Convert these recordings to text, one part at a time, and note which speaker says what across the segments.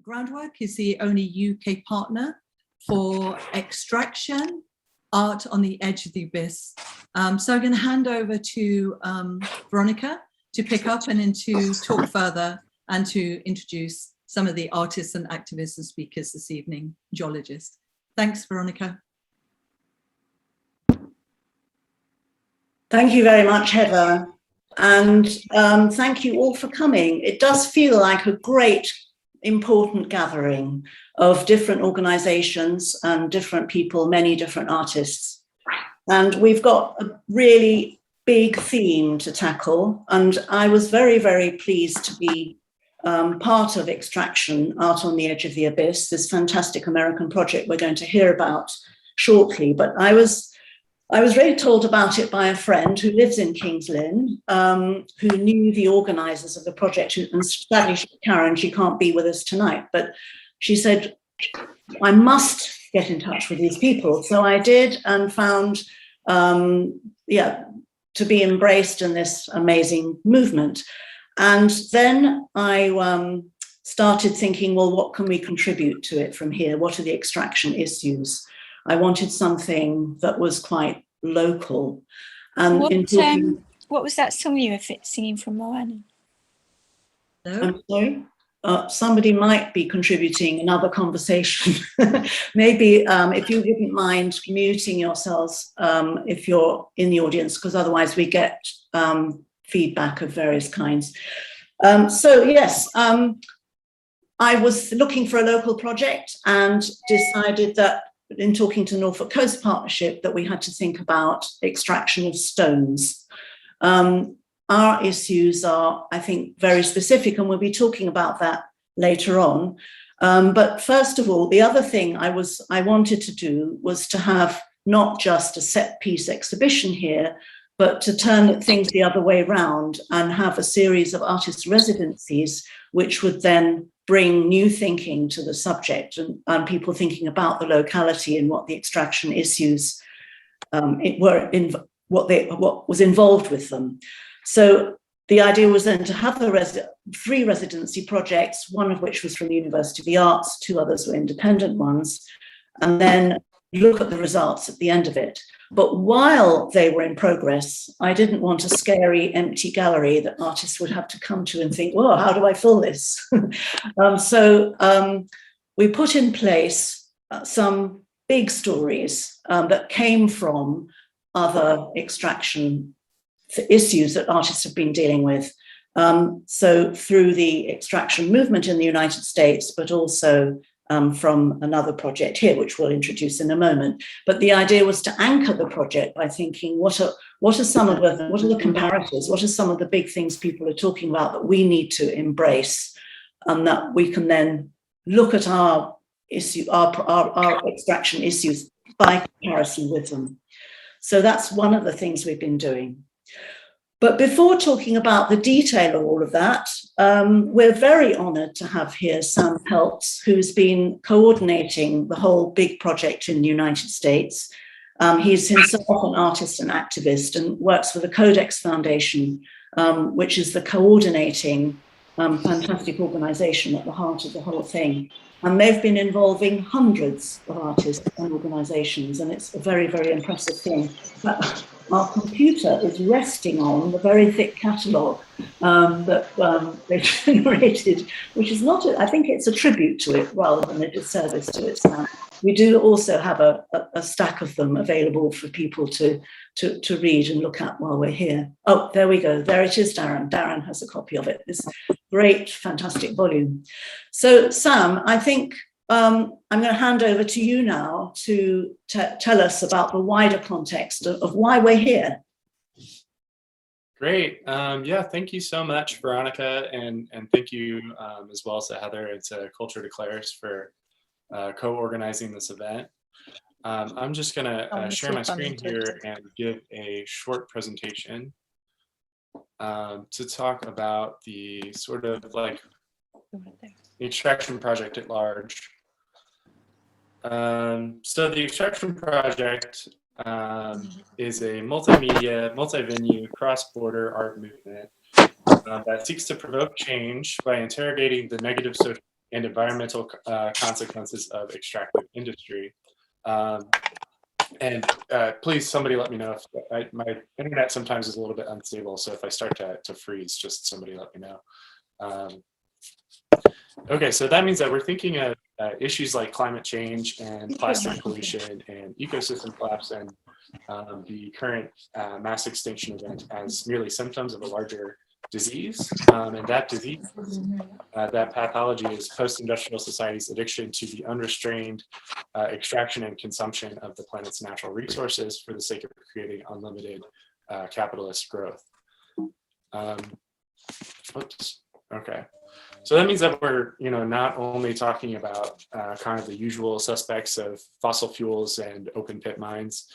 Speaker 1: GroundWork is the only UK partner for extraction, art on the edge of the abyss. So I'm going to hand over to Veronica to pick up and then to talk further and to introduce some of the artists and activists and speakers this evening, geologists. Thanks, Veronica.
Speaker 2: Thank you very much, Heather. And thank you all for coming. It does feel like a great, important gathering of different organizations and different people, many different artists. And we've got a really big theme to tackle. And I was very, very pleased to be part of Extraction, Art on the Edge of the Abyss, this fantastic American project we're going to hear about shortly. But I was really told about it by a friend who lives in King's Lynn, who knew the organizers of the project. And sadly, Karen, she can't be with us tonight, but she said, I must get in touch with these people. So I did and found, to be embraced in this amazing movement. And then I started thinking, well, what can we contribute to it from here? What are the extraction issues? I wanted something that was quite local.
Speaker 3: What was that song you were singing from Moana?
Speaker 1: No?
Speaker 2: I'm sorry? Somebody might be contributing another conversation. Maybe if you wouldn't mind muting yourselves if you're in the audience, because otherwise we get feedback of various kinds. I was looking for a local project and decided that in talking to Norfolk Coast Partnership that we had to think about extraction of stones. Our issues are, I think, very specific, and we'll be talking about that later on. But first of all, the other thing I wanted to do was to have not just a set piece exhibition here, but to turn things the other way around and have a series of artist residencies, which would then bring new thinking to the subject and people thinking about the locality and what the extraction issues what was involved with them. So the idea was then to have the 3 residency projects, one of which was from the University of the Arts, 2 others were independent ones, and then look at the results at the end of it. But while they were in progress, I didn't want a scary, empty gallery that artists would have to come to and think, well, how do I fill this? We put in place some big stories that came from other extraction issues that artists have been dealing with. So through the extraction movement in the United States, but also from another project here, which we'll introduce in a moment. But the idea was to anchor the project by thinking, what are the comparators? What are some of the big things people are talking about that we need to embrace, and that we can then look at our extraction issues by comparison with them. So that's one of the things we've been doing. But before talking about the detail of all of that, we're very honoured to have here Sam Pelts, who's been coordinating the whole big project in the United States. He's himself an artist and activist and works for the Codex Foundation, which is the coordinating fantastic organisation at the heart of the whole thing. And they've been involving hundreds of artists and organisations, and it's a very, very impressive thing. But our computer is resting on the very thick catalogue that they generated, which is not, I think it's a tribute to it rather than a disservice to it. We do also have a stack of them available for people to read and look at while we're here. Oh, there we go. There it is, Darren. Darren has a copy of it. This great, fantastic volume. So, Sam, I think I'm going to hand over to you now to tell us about the wider context of why we're here.
Speaker 4: Great. Yeah, thank you so much, Veronica, and thank you as well to Heather and to Culture Declares for co-organizing this event. I'm just going to share my screen here and give a short presentation to talk about the sort of like the extraction project at large. So the extraction project is a multimedia, multi-venue, cross-border art movement that seeks to provoke change by interrogating the negative social and environmental consequences of extractive industry. And please, somebody let me know if my internet sometimes is a little bit unstable. So if I start to freeze, just somebody let me know. Okay, so that means that we're thinking of issues like climate change and plastic pollution and ecosystem collapse and the current mass extinction event as merely symptoms of a larger disease. And that disease, that pathology is post-industrial society's addiction to the unrestrained extraction and consumption of the planet's natural resources for the sake of creating unlimited capitalist growth. Oops, okay. So that means that we're, not only talking about kind of the usual suspects of fossil fuels and open pit mines,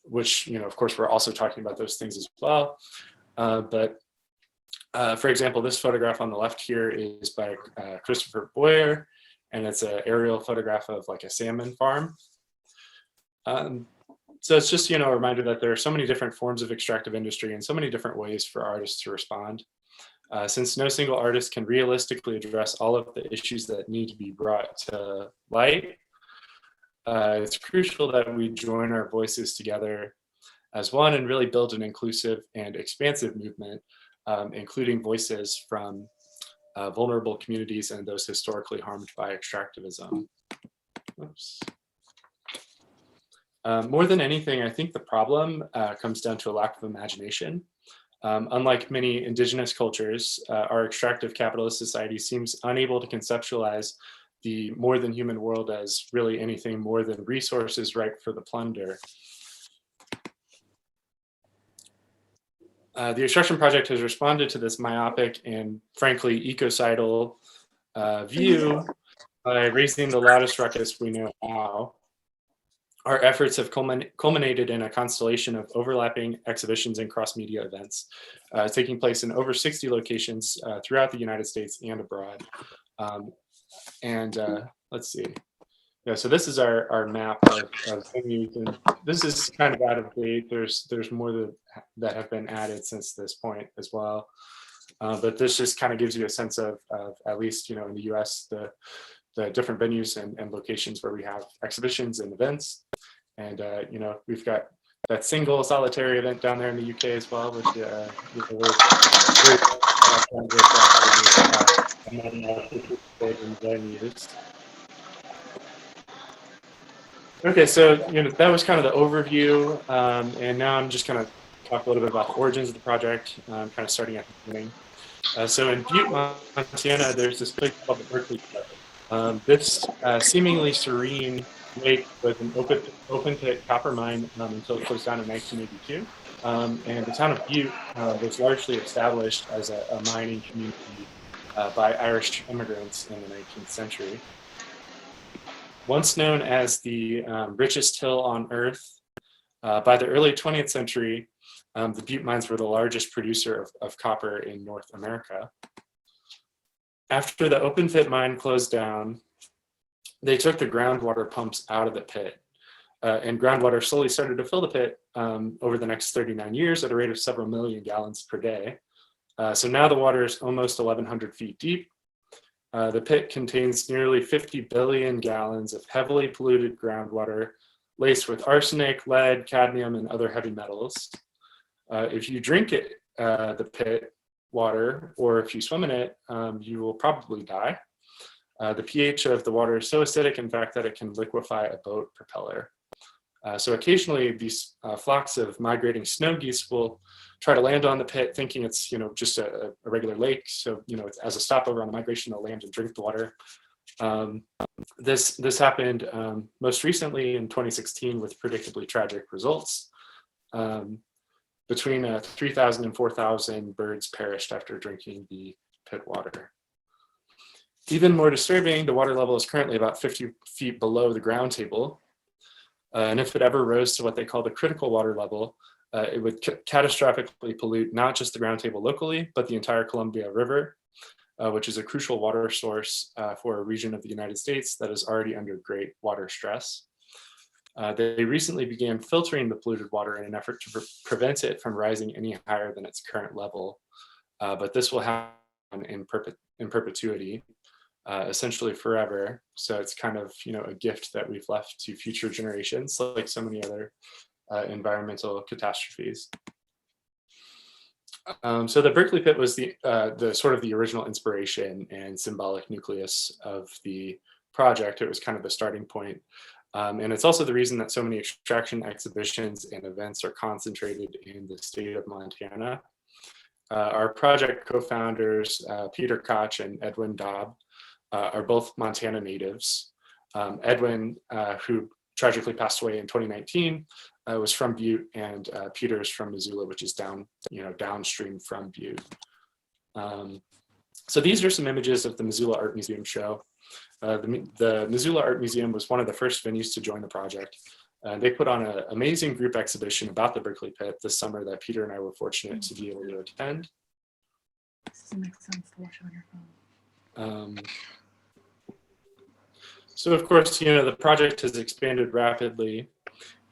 Speaker 4: which, of course, we're also talking about those things as well. But for example, this photograph on the left here is by Christopher Boyer, and it's an aerial photograph of like a salmon farm. So it's just, a reminder that there are so many different forms of extractive industry and so many different ways for artists to respond. Since no single artist can realistically address all of the issues that need to be brought to light, it's crucial that we join our voices together as one and really build an inclusive and expansive movement, including voices from vulnerable communities and those historically harmed by extractivism. Oops. More than anything, I think the problem comes down to a lack of imagination. Unlike many indigenous cultures, our extractive capitalist society seems unable to conceptualize the more than human world as really anything more than resources ripe for the plunder. The Extraction Project has responded to this myopic and frankly ecocidal view by raising the loudest ruckus we know how. Our efforts have culminated in a constellation of overlapping exhibitions and cross-media events taking place in over 60 locations throughout the United States and abroad. Let's see. Yeah, so this is our map of venues, and this is kind of out of date. There's more that have been added since this point as well. But this just kind of gives you a sense of at least, in the US, the different venues and locations where we have exhibitions and events. And, we've got that single solitary event down there in the UK as well, which we're venues. Okay, so, that was kind of the overview. And now I'm just going to talk a little bit about the origins of the project, kind of starting at the beginning. So in Butte, Montana, there's this place called the Berkeley Club. This seemingly serene lake was an open pit copper mine until it closed down in 1982. And the town of Butte was largely established as a mining community by Irish immigrants in the 19th century. Once known as the richest hill on earth, by the early 20th century, the Butte mines were the largest producer of copper in North America. After the open pit mine closed down, they took the groundwater pumps out of the pit, and groundwater slowly started to fill the pit over the next 39 years at a rate of several million gallons per day. So now the water is almost 1,100 feet deep. The pit contains nearly 50 billion gallons of heavily polluted groundwater laced with arsenic, lead, cadmium, and other heavy metals. If you drink it, the pit water, or if you swim in it, you will probably die. The pH of the water is so acidic, in fact, that it can liquefy a boat propeller. So occasionally these flocks of migrating snow geese will try to land on the pit thinking it's, just a regular lake. So, as a stopover on the migration, they'll land and drink the water. This happened most recently in 2016 with predictably tragic results. Between 3,000 and 4,000 birds perished after drinking the pit water. Even more disturbing, the water level is currently about 50 feet below the ground table. And if it ever rose to what they call the critical water level, it would catastrophically pollute not just the ground table locally, but the entire Columbia River, which is a crucial water source for a region of the United States that is already under great water stress. They recently began filtering the polluted water in an effort to prevent it from rising any higher than its current level. But this will happen in perpetuity. essentially forever. So it's kind of, a gift that we've left to future generations, like so many other environmental catastrophes. So the Berkeley pit was the sort of the original inspiration and symbolic nucleus of the project. It was kind of the starting point. And it's also the reason that so many extraction exhibitions and events are concentrated in the state of Montana. Our project co-founders, Peter Koch and Edwin Daub, are both Montana natives. Edwin, who tragically passed away in 2019, was from Butte, and Peter is from Missoula, which is downstream from Butte. So these are some images of the Missoula Art Museum show. The Missoula Art Museum was one of the first venues to join the project. They put on an amazing group exhibition about the Berkeley pit this summer that Peter and I were fortunate to be able to attend.
Speaker 1: This doesn't make sense to watch on your phone.
Speaker 4: So of course, the project has expanded rapidly,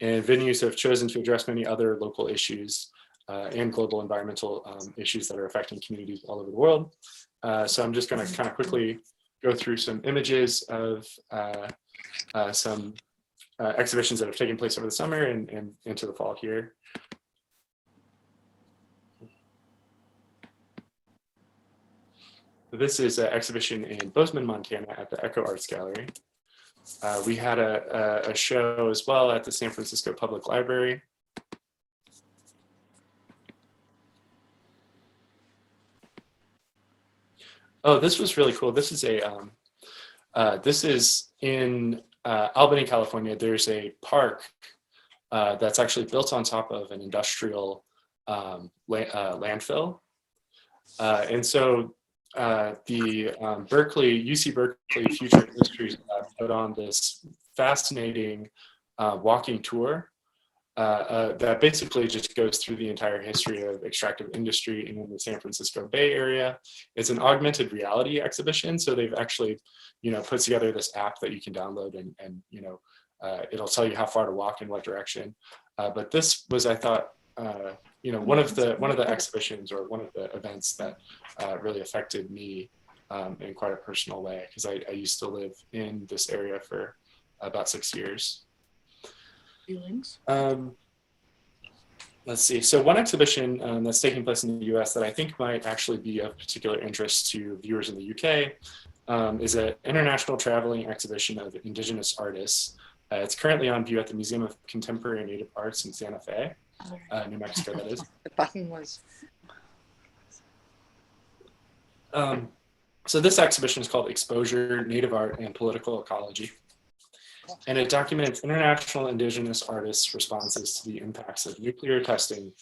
Speaker 4: and venues have chosen to address many other local issues and global environmental issues that are affecting communities all over the world. So I'm just going to kind of quickly go through some images of some exhibitions that have taken place over the summer and into the fall here. This is an exhibition in Bozeman, Montana at the Echo Arts Gallery. We had a show as well at the San Francisco Public Library. Oh, this was really cool. This is this is in Albany, California. There's a park that's actually built on top of an industrial landfill. And so the UC Berkeley Future Industries put on this fascinating walking tour that basically just goes through the entire history of extractive industry in the San Francisco Bay Area. It's an augmented reality exhibition, so they've actually, put together this app that you can download, and it'll tell you how far to walk in what direction. But this was, I thought, one of the exhibitions or one of the events that really affected me in quite a personal way, because I used to live in this area for about 6 years.
Speaker 1: Feelings?
Speaker 4: Let's see. So one exhibition that's taking place in the US that I think might actually be of particular interest to viewers in the UK is an international traveling exhibition of Indigenous artists. It's currently on view at the Museum of Contemporary Native Arts in Santa Fe, New Mexico, that is.
Speaker 5: The button was.
Speaker 4: So this exhibition is called Exposure, Native Art, and Political Ecology. And it documents international Indigenous artists' responses to the impacts of nuclear testing,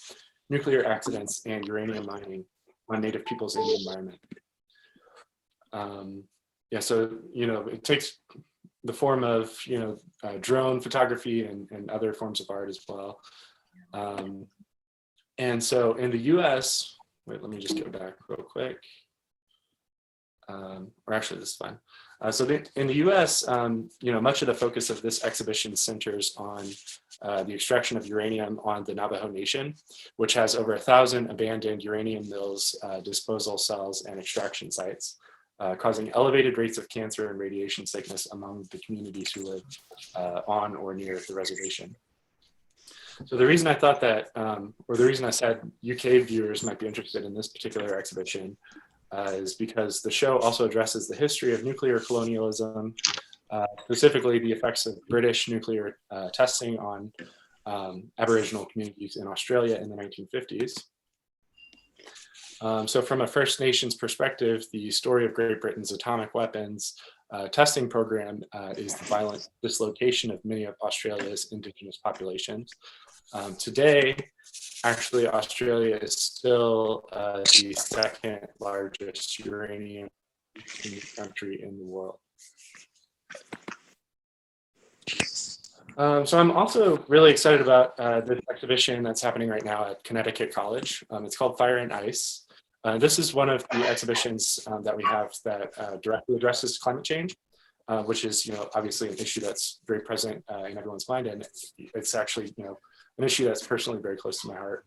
Speaker 4: nuclear accidents, and uranium mining on Native peoples in the environment. So, it takes the form of, drone photography and other forms of art as well. And so in the US, wait, let me just go back real quick. Or actually, this is fine. In the US, much of the focus of this exhibition centers on the extraction of uranium on the Navajo Nation, which has over 1,000 abandoned uranium mills, disposal cells, and extraction sites, causing elevated rates of cancer and radiation sickness among the communities who live on or near the reservation. So the reason I thought that, or the reason I said UK viewers might be interested in this particular exhibition is because the show also addresses the history of nuclear colonialism, specifically the effects of British nuclear testing on Aboriginal communities in Australia in the 1950s. So from a First Nations perspective, the story of Great Britain's atomic weapons testing program is the violent dislocation of many of Australia's Indigenous populations. Today, actually, Australia is still the second largest uranium country in the world. So I'm also really excited about this exhibition that's happening right now at Connecticut College. It's called Fire and Ice. This is one of the exhibitions that we have that directly addresses climate change, which is, obviously an issue that's very present in everyone's mind, and it's actually, an issue that's personally very close to my heart.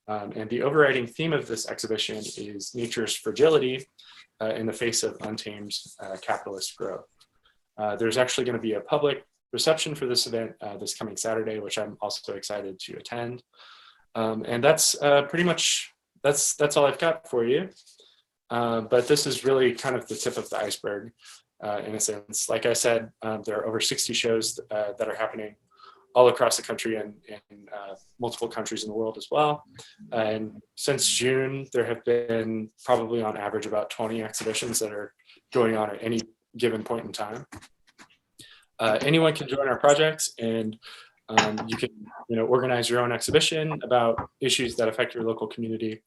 Speaker 4: And the overriding theme of this exhibition is nature's fragility in the face of untamed capitalist growth. There's actually going to be a public reception for this event this coming Saturday, which I'm also excited to attend. And that's pretty much, that's all I've got for you. But this is really kind of the tip of the iceberg in a sense. Like I said, there are over 60 shows that are happening all across the country and in multiple countries in the world as well. And since June, there have been probably on average about 20 exhibitions that are going on at any given point in time. Anyone can join our projects, and you can organize your own exhibition about issues that affect your local community.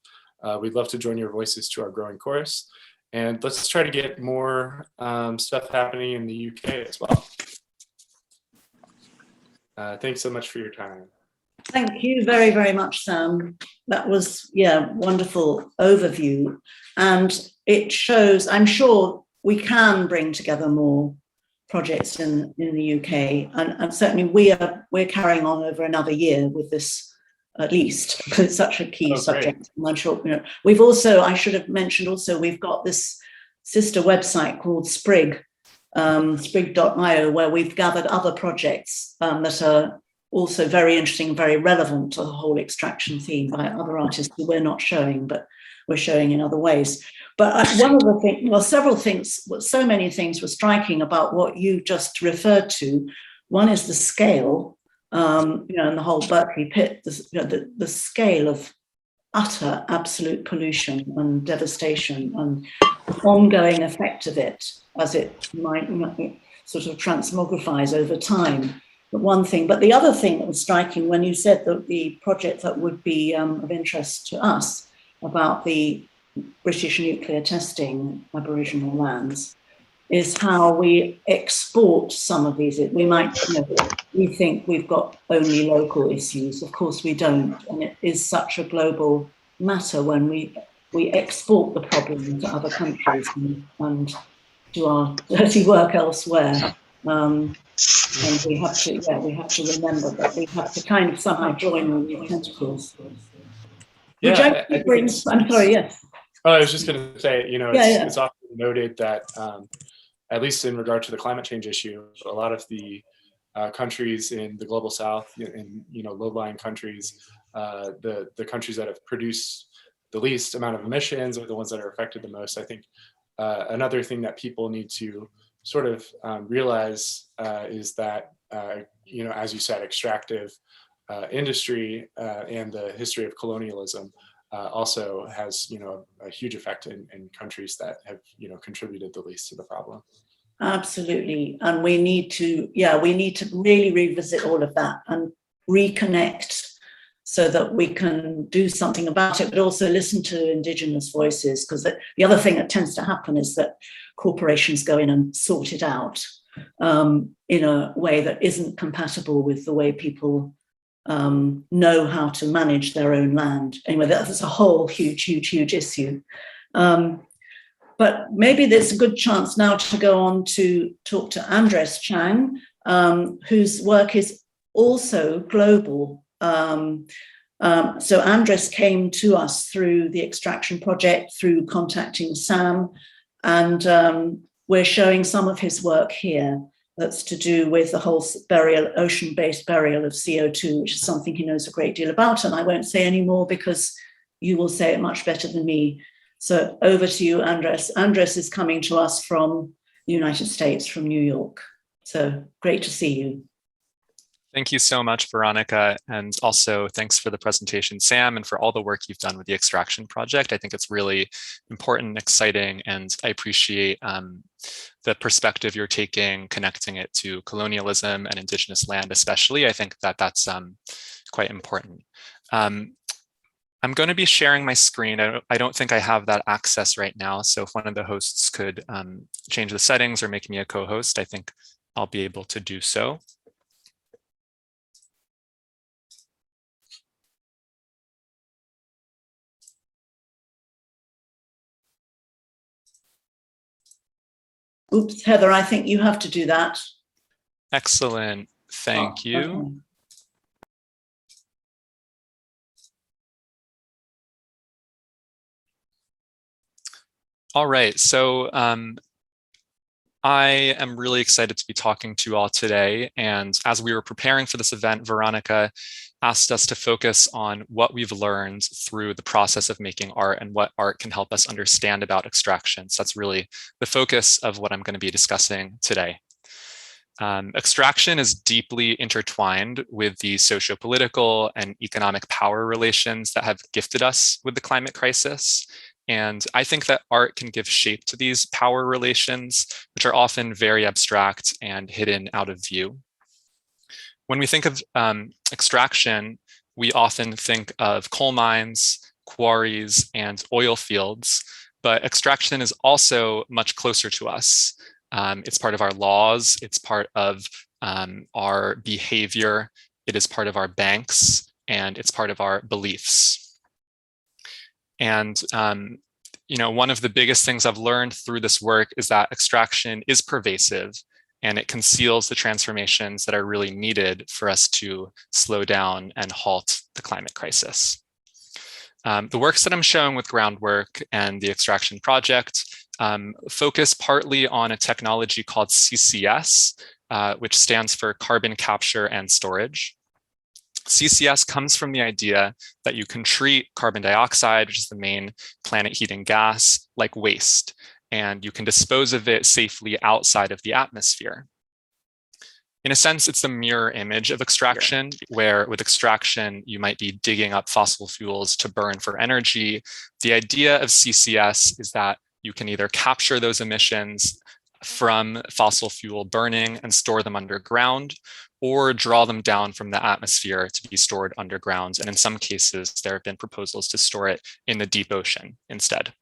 Speaker 4: We'd love to join your voices to our growing chorus. And let's try to get more stuff happening in the UK as well. Thanks so much for your time.
Speaker 2: Thank you very, very much, Sam. That was, yeah, wonderful overview. And it shows, I'm sure we can bring together more projects in the UK. And certainly we're carrying on over another year with this, at least, because it's such a key subject. And I'm sure, we've also, I should have mentioned also, we've got this sister website called Sprig, sprig.io, where we've gathered other projects that are also very interesting, very relevant to the whole extraction theme by other artists who we're not showing, but we're showing in other ways. But one of the things, well, several things, so many things were striking about what you just referred to. One is the scale, in the whole Berkeley pit, the scale of utter, absolute pollution and devastation and ongoing effect of it as it might sort of transmogrifies over time. But one thing, but the other thing that was striking when you said that the project that would be of interest to us about the British nuclear testing Aboriginal lands is how we export some of these. We might, we think we've got only local issues. Of course we don't, and it is such a global matter when we export the problem to other countries and do our dirty work elsewhere. And we have to remember that we have to kind of somehow join all these tentacles.
Speaker 4: Yeah,
Speaker 2: I'm sorry, yes.
Speaker 4: Oh, I was just going to say, it's often noted that, at least in regard to the climate change issue, a lot of the countries in the global south, in low-lying countries, the countries that have produced the least amount of emissions are the ones that are affected the most. I think another thing that people need to sort of realize is that, as you said, extractive industry and the history of colonialism also has, a huge effect in countries that have, contributed the least to the problem.
Speaker 2: Absolutely. And we need to really revisit all of that and reconnect so that we can do something about it, but also listen to Indigenous voices, because the other thing that tends to happen is that corporations go in and sort it out in a way that isn't compatible with the way people know how to manage their own land. Anyway, that's a whole huge issue. But maybe there's a good chance now to go on to talk to Andres Chang, whose work is also global. So Andres came to us through the extraction project, through contacting Sam, and we're showing some of his work here that's to do with the whole ocean-based burial of CO2, which is something he knows a great deal about, and I won't say any more because you will say it much better than me. So over to you, Andres. Andres is coming to us from the United States, from New York. So great to see you.
Speaker 5: Thank you so much, Veronica. And also thanks for the presentation, Sam, and for all the work you've done with the extraction project. I think it's really important, exciting, and I appreciate the perspective you're taking, connecting it to colonialism and Indigenous land, especially. I think that that's quite important. I'm going to be sharing my screen. I don't think I have that access right now. So if one of the hosts could change the settings or make me a co-host, I think I'll be able to do so.
Speaker 2: Oops, Heather, I think you have to do that.
Speaker 5: Excellent. Thank you.
Speaker 2: Okay.
Speaker 5: All right, so I am really excited to be talking to you all today. And as we were preparing for this event, Veronica asked us to focus on what we've learned through the process of making art and what art can help us understand about extractions. That's really the focus of what I'm going to be discussing today. Extraction is deeply intertwined with the socio-political and economic power relations that have gifted us with the climate crisis. And I think that art can give shape to these power relations, which are often very abstract and hidden out of view. When we think of extraction, we often think of coal mines, quarries, and oil fields, but extraction is also much closer to us. It's part of our laws, it's part of our behavior, it is part of our banks, and it's part of our beliefs. And one of the biggest things I've learned through this work is that extraction is pervasive, and it conceals the transformations that are really needed for us to slow down and halt the climate crisis. The works that I'm showing with GroundWork and the Extraction Project focus partly on a technology called CCS, which stands for carbon capture and storage. CCS comes from the idea that you can treat carbon dioxide, which is the main planet heating gas, like waste, and you can dispose of it safely outside of the atmosphere. In a sense, it's the mirror image of extraction, where with extraction, you might be digging up fossil fuels to burn for energy. The idea of CCS is that you can either capture those emissions from fossil fuel burning and store them underground, or draw them down from the atmosphere to be stored underground. And in some cases, there have been proposals to store it in the deep ocean instead.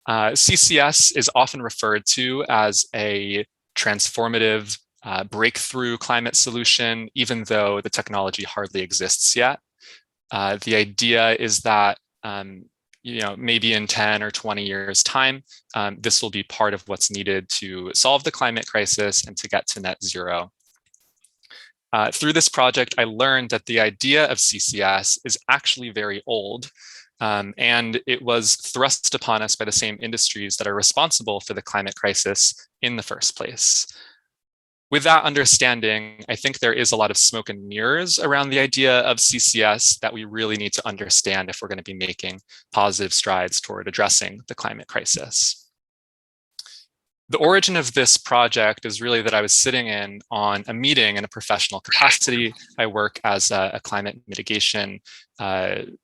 Speaker 5: CCS is often referred to as a transformative breakthrough climate solution, even though the technology hardly exists yet. The idea is that maybe in 10 or 20 years time, this will be part of what's needed to solve the climate crisis and to get to net zero. Through this project, I learned that the idea of CCS is actually very old, and it was thrust upon us by the same industries that are responsible for the climate crisis in the first place. With that understanding, I think there is a lot of smoke and mirrors around the idea of CCS that we really need to understand if we're going to be making positive strides toward addressing the climate crisis. The origin of this project is really that I was sitting in on a meeting in a professional capacity. I work as a climate mitigation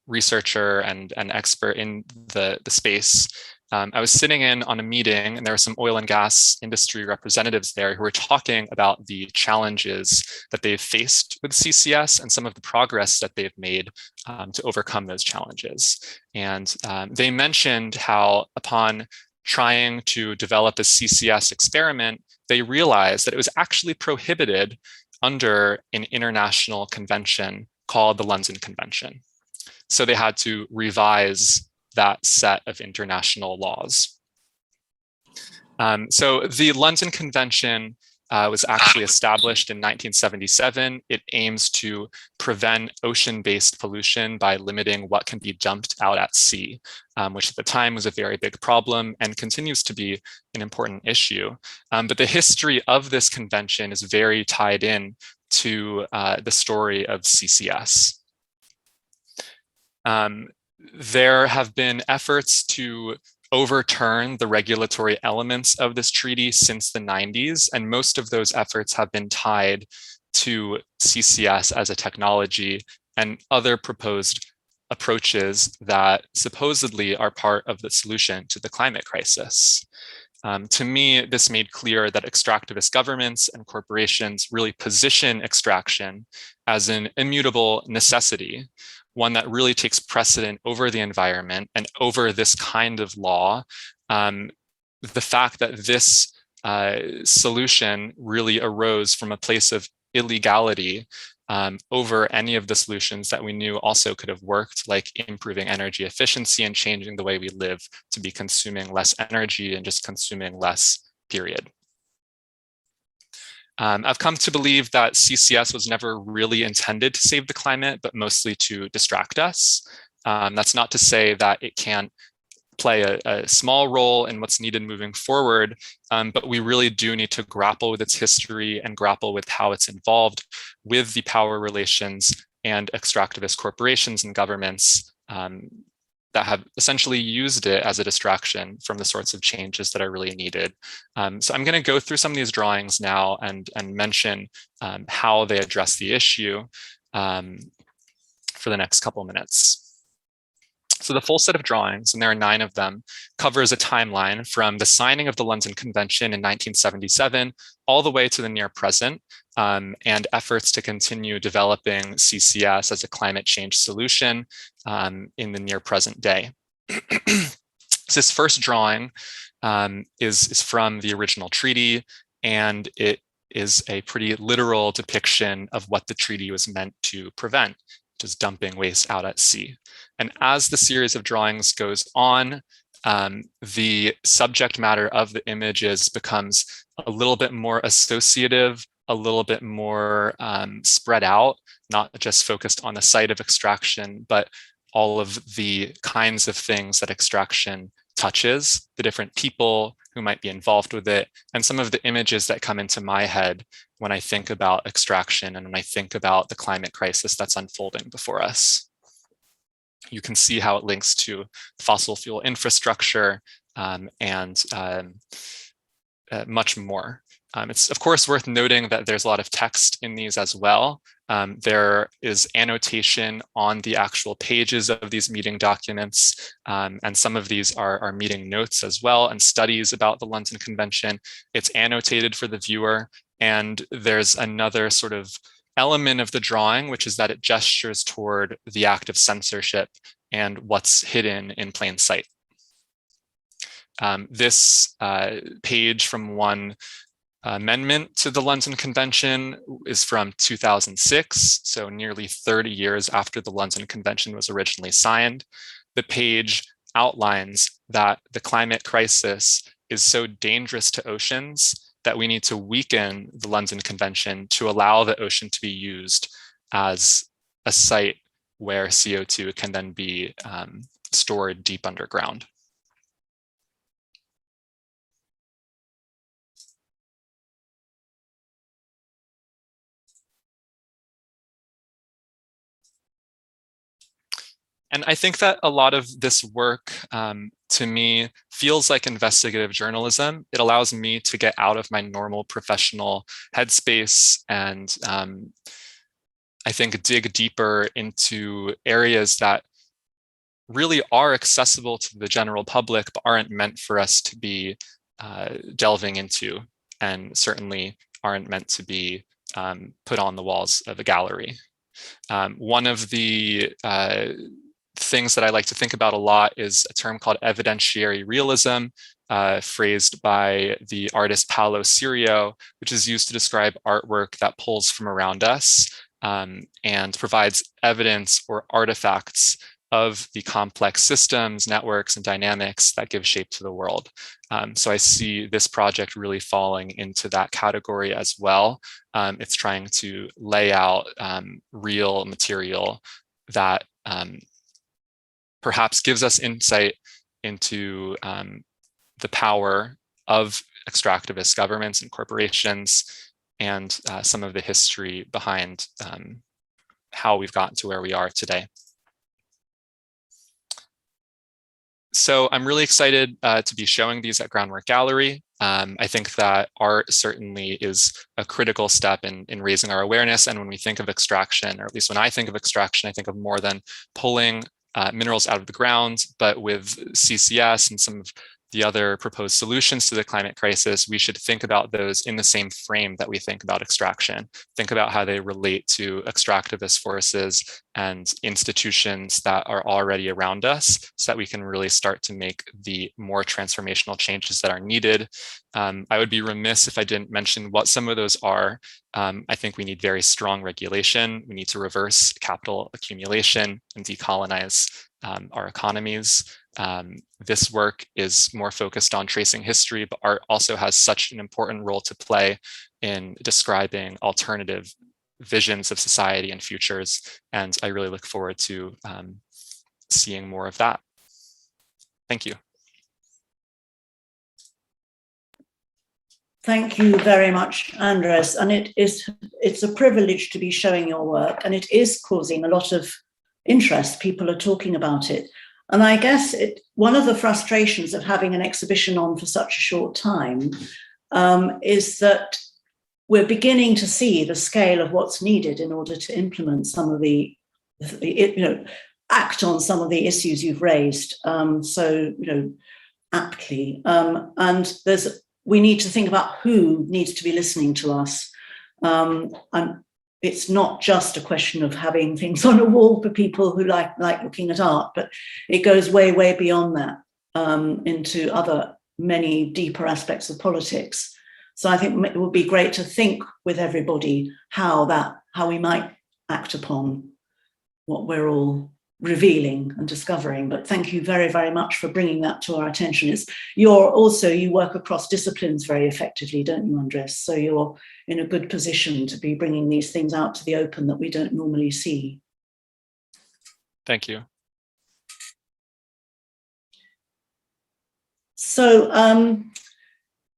Speaker 5: researcher and an expert in the space. I was sitting in on a meeting, and there were some oil and gas industry representatives there who were talking about the challenges that they've faced with CCS and some of the progress that they've made to overcome those challenges. And they mentioned how upon trying to develop a CCS experiment, they realized that it was actually prohibited under an international convention called the London Convention. So they had to revise that set of international laws. So the London Convention was actually established in 1977. It aims to prevent ocean-based pollution by limiting what can be dumped out at sea, which at the time was a very big problem and continues to be an important issue. But the history of this convention is very tied in to the story of CCS. There have been efforts to overturn the regulatory elements of this treaty since the 90s, and most of those efforts have been tied to CCS as a technology and other proposed approaches that supposedly are part of the solution to the climate crisis. To me, this made clear that extractivist governments and corporations really position extraction as an immutable necessity, one that really takes precedent over the environment and over this kind of law. The fact that this solution really arose from a place of illegality over any of the solutions that we knew also could have worked, like improving energy efficiency and changing the way we live to be consuming less energy and just consuming less, period. I've come to believe that CCS was never really intended to save the climate, but mostly to distract us. That's not to say that it can't play a small role in what's needed moving forward, but we really do need to grapple with its history and grapple with how it's involved with the power relations and extractivist corporations and governments that have essentially used it as a distraction from the sorts of changes that are really needed. So I'm going to go through some of these drawings now and mention how they address the issue for the next couple of minutes. So the full set of drawings, and there are 9 of them, covers a timeline from the signing of the London Convention in 1977 all the way to the near present, and efforts to continue developing CCS as a climate change solution in the near present day. So this first drawing is from the original treaty, and it is a pretty literal depiction of what the treaty was meant to prevent, which is dumping waste out at sea. And as the series of drawings goes on, the subject matter of the images becomes a little bit more associative, a little bit more spread out, not just focused on the site of extraction, but all of the kinds of things that extraction touches, the different people who might be involved with it, and some of the images that come into my head when I think about extraction and when I think about the climate crisis that's unfolding before us. You can see how it links to fossil fuel infrastructure and much more. It's of course worth noting that there's a lot of text in these as well. There is annotation on the actual pages of these meeting documents, and some of these are meeting notes as well, and studies about the London Convention. It's annotated for the viewer, and there's another sort of element of the drawing, which is that it gestures toward the act of censorship and what's hidden in plain sight. This page from one amendment to the London Convention is from 2006, so nearly 30 years after the London Convention was originally signed. The page outlines that the climate crisis is so dangerous to oceans that we need to weaken the London Convention to allow the ocean to be used as a site where CO2 can then be stored deep underground. And I think that a lot of this work, to me, feels like investigative journalism. It allows me to get out of my normal professional headspace and I think dig deeper into areas that really are accessible to the general public, but aren't meant for us to be delving into, and certainly aren't meant to be put on the walls of a gallery. One of the things that I like to think about a lot is a term called evidentiary realism, phrased by the artist Paulo Sirio, which is used to describe artwork that pulls from around us and provides evidence or artifacts of the complex systems, networks, and dynamics that give shape to the world. So I see this project really falling into that category as well. It's trying to lay out real material that perhaps gives us insight into the power of extractivist governments and corporations, and some of the history behind how we've gotten to where we are today. So I'm really excited to be showing these at GroundWork Gallery. I think that art certainly is a critical step in raising our awareness. And when we think of extraction, or at least when I think of extraction, I think of more than pulling minerals out of the ground, but with CCS and some of the other proposed solutions to the climate crisis, we should think about those in the same frame that we think about extraction. Think about how they relate to extractivist forces and institutions that are already around us, so that we can really start to make the more transformational changes that are needed. I would be remiss if I didn't mention what some of those are. I think we need very strong regulation. We need to reverse capital accumulation and decolonize our economies. This work is more focused on tracing history, but art also has such an important role to play in describing alternative visions of society and futures. And I really look forward to seeing more of that. Thank you.
Speaker 2: Thank you very much, Andres. And it's a privilege to be showing your work, and it is causing a lot of interest. People are talking about it. And I guess one of the frustrations of having an exhibition on for such a short time is that we're beginning to see the scale of what's needed in order to implement some of act on some of the issues you've raised aptly. And we need to think about who needs to be listening to us. And it's not just a question of having things on a wall for people who like looking at art, but it goes way, way beyond that, into many deeper aspects of politics. So I think it would be great to think with everybody how we might act upon what we're all revealing and discovering. But thank you very, very much for bringing that to our attention. You work across disciplines very effectively, don't you, Andres? So you're in a good position to be bringing these things out to the open that we don't normally see.
Speaker 5: Thank you.
Speaker 2: So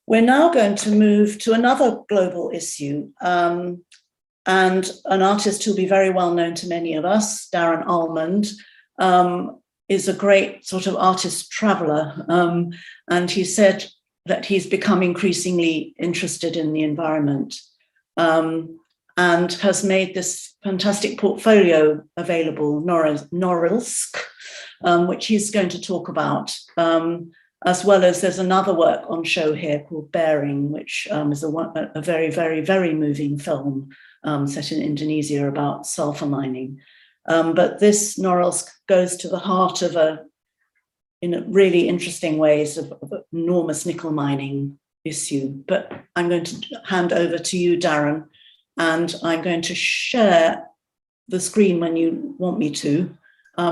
Speaker 2: we're now going to move to another global issue. And an artist who'll be very well known to many of us, Darren Almond, is a great sort of artist traveller. And he said that he's become increasingly interested in the environment, and has made this fantastic portfolio available, Norilsk, which he's going to talk about. As well as there's another work on show here called Bearing, which is a very, very, very moving film set in Indonesia about sulphur mining. But this Norilsk goes to the heart of in really interesting ways of enormous nickel mining issue. But I'm going to hand over to you, Darren, and I'm going to share the screen when you want me to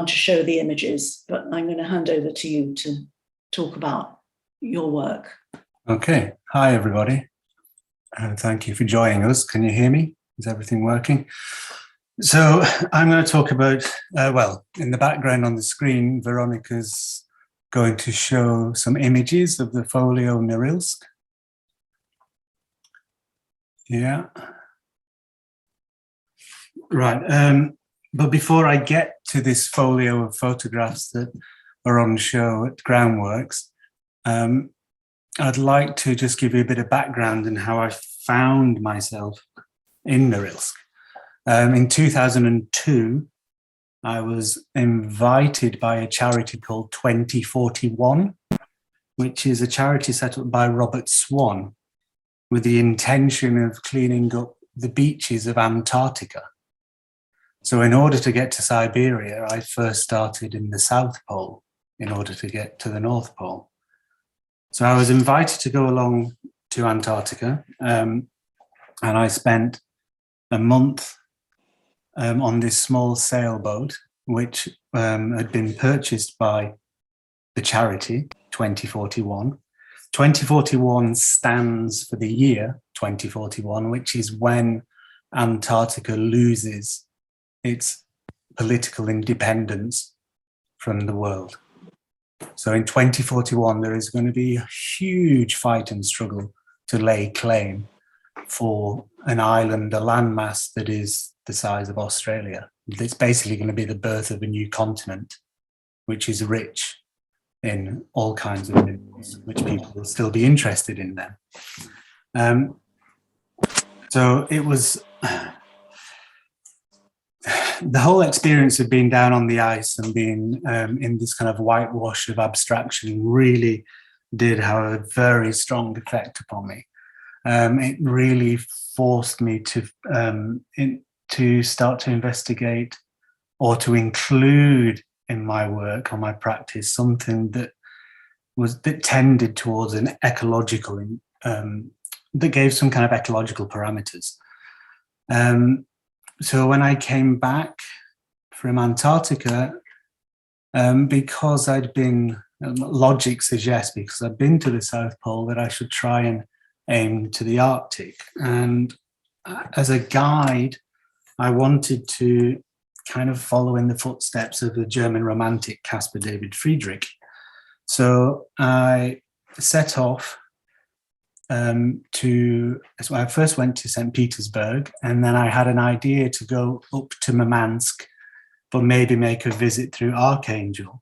Speaker 2: show the images. But I'm going to hand over to you to talk about your work.
Speaker 6: Okay. Hi, everybody. And thank you for joining us. Can you hear me? Is everything working? So I'm going to talk about, in the background on the screen, Veronica's going to show some images of the folio Norilsk. Yeah. Right. But before I get to this folio of photographs that are on show at GroundWorks, I'd like to just give you a bit of background in how I found myself in Norilsk. In 2002, I was invited by a charity called 2041, which is a charity set up by Robert Swan with the intention of cleaning up the beaches of Antarctica. So in order to get to Siberia, I first started in the South Pole in order to get to the North Pole. So I was invited to go along to Antarctica, and I spent a month on this small sailboat, which had been purchased by the charity 2041. 2041 stands for the year 2041, which is when Antarctica loses its political independence from the world. So in 2041, there is going to be a huge fight and struggle to lay claim for an island, a landmass that is the size of Australia. It's basically going to be the birth of a new continent, which is rich in all kinds of minerals, which people will still be interested in then. So it was... the whole experience of being down on the ice and being in this kind of whitewash of abstraction really did have a very strong effect upon me. It really forced me to start to investigate or to include in my work or my practice something that tended towards an ecological, that gave some kind of ecological parameters. So when I came back from Antarctica, because I'd been, logic suggests, because I'd been to the South Pole, that I should try and aim to the Arctic. And as a guide, I wanted to kind of follow in the footsteps of the German romantic Caspar David Friedrich. So I set off so I first went to St. Petersburg, and then I had an idea to go up to Murmansk, but maybe make a visit through Archangel,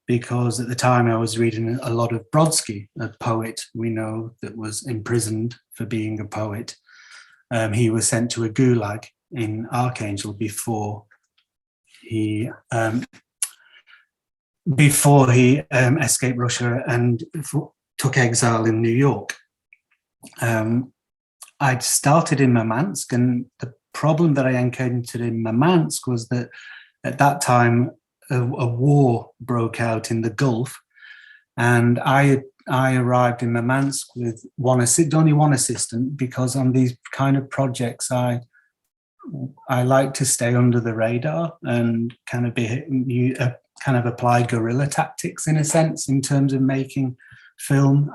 Speaker 6: because at the time I was reading a lot of Brodsky, a poet we know that was imprisoned for being a poet. He was sent to a gulag in Archangel before he escaped Russia and took exile in New York. I'd started in Murmansk, and the problem that I encountered in Murmansk was that at that time a war broke out in the Gulf, and I arrived in Murmansk with only one assistant, because on these kind of projects I like to stay under the radar and kind of apply guerrilla tactics in a sense in terms of making film.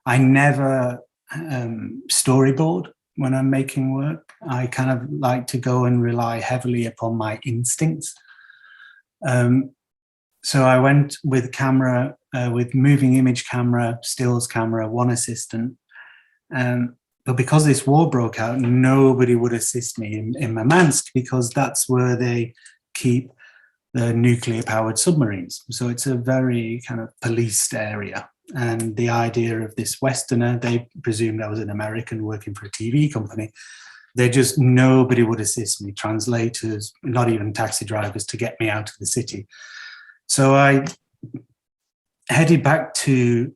Speaker 6: I never storyboard when I'm making work. I kind of like to go and rely heavily upon my instincts. So I went with camera, with moving image camera, stills camera, one assistant. But because this war broke out, nobody would assist me in Murmansk, because that's where they keep the nuclear powered submarines. So it's a very kind of policed area. And the idea of this Westerner, they presumed I was an American working for a TV company. Nobody would assist me, translators, not even taxi drivers, to get me out of the city. So I headed back to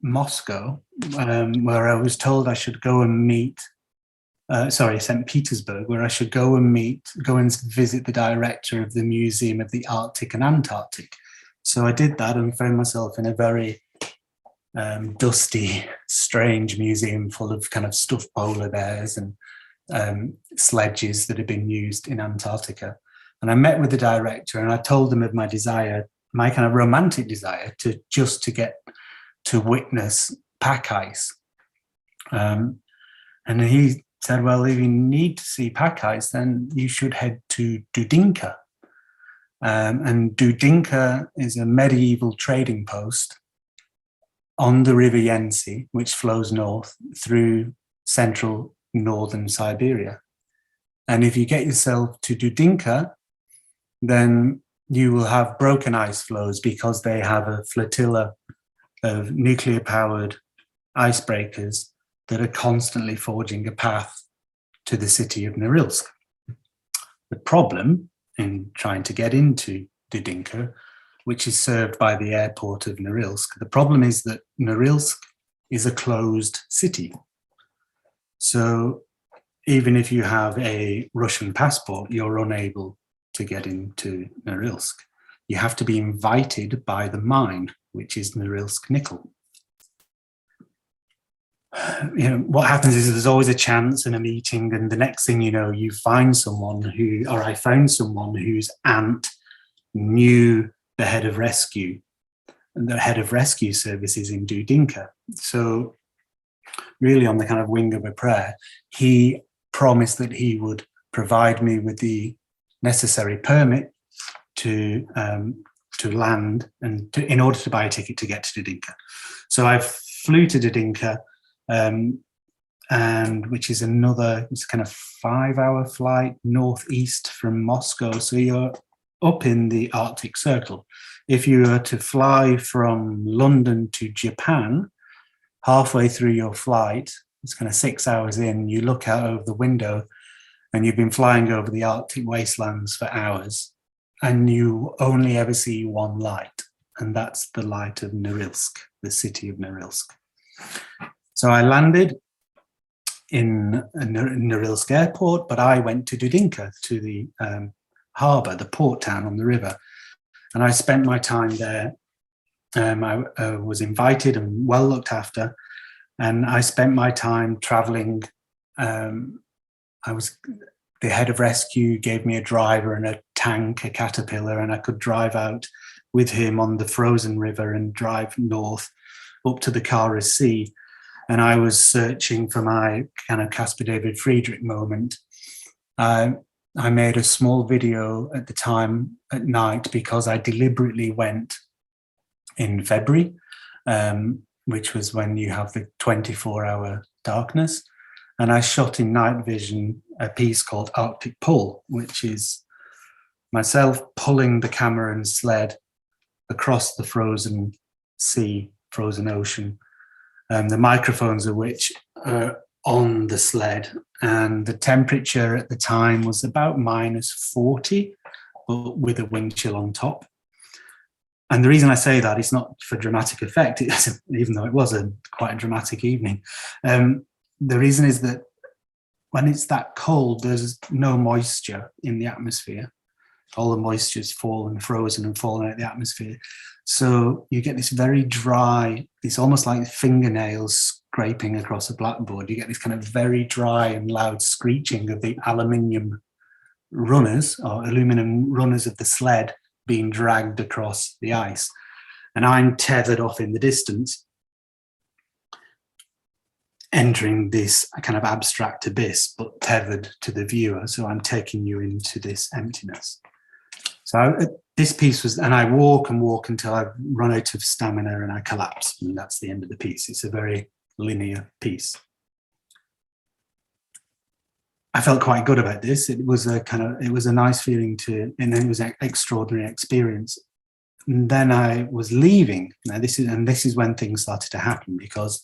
Speaker 6: Moscow, where I was told I should go and meet, St. Petersburg, where I should go and visit the director of the Museum of the Arctic and Antarctic. So I did that and found myself in a very dusty, strange museum full of kind of stuffed polar bears and sledges that had been used in Antarctica. And I met with the director, and I told him of my desire, my kind of romantic desire to get to witness pack ice. And he said, well, if you need to see pack ice, then you should head to Dudinka. And Dudinka is a medieval trading post on the river Yenisei, which flows north through central northern Siberia. And if you get yourself to Dudinka, then you will have broken ice flows, because they have a flotilla of nuclear-powered icebreakers that are constantly forging a path to the city of Norilsk. The problem in trying to get into Dudinka, which is served by the airport of Norilsk, the problem is that Norilsk is a closed city. So even if you have a Russian passport, you're unable to get into Norilsk. You have to be invited by the mine, which is Norilsk nickel. What happens is there's always a chance and a meeting, and the next thing you know, you find someone I found someone whose aunt knew the head of rescue, and the head of rescue services in Dudinka. So really on the kind of wing of a prayer, he promised that he would provide me with the necessary permit to land and in order to buy a ticket to get to Dudinka. So I flew to Dudinka, and which is it's kind of 5-hour flight northeast from Moscow. So you're up in the Arctic Circle. If you were to fly from London to Japan, halfway through your flight, it's kind of 6 hours in, you look out over the window and you've been flying over the Arctic wastelands for hours, and you only ever see one light, and that's the light of Norilsk, the city of Norilsk. So I landed in Norilsk airport, but I went to Dudinka, to the harbour, the port town on the river, and I spent my time there. I was invited and well looked after, and I spent my time travelling. The head of rescue gave me a driver and a tank, a Caterpillar, and I could drive out with him on the frozen river and drive north up to the Kara Sea. And I was searching for my kind of Caspar David Friedrich moment. I made a small video at the time at night, because I deliberately went in February, which was when you have the 24-hour darkness. And I shot in night vision a piece called Arctic Pull, which is myself pulling the camera and sled across the frozen sea, frozen ocean, the microphones of which are on the sled. And the temperature at the time was about -40, but with a wind chill on top. And the reason I say that is not for dramatic effect, even though it was quite a dramatic evening. The reason is that when it's that cold, there's no moisture in the atmosphere. All the moisture's fallen, frozen and fallen out of the atmosphere. So you get this very dry, it's almost like fingernails scraping across a blackboard. You get this kind of very dry and loud screeching of the aluminium runners or aluminum runners of the sled being dragged across the ice. And I'm tethered off in the distance, entering this kind of abstract abyss, but tethered to the viewer. So I'm taking you into this emptiness. So this piece was, and I walk and walk until I've run out of stamina and I collapse. And that's the end of the piece. It's a very linear piece. I felt quite good about this. It was a nice feeling and then it was an extraordinary experience. And then I was leaving. Now this is when things started to happen, because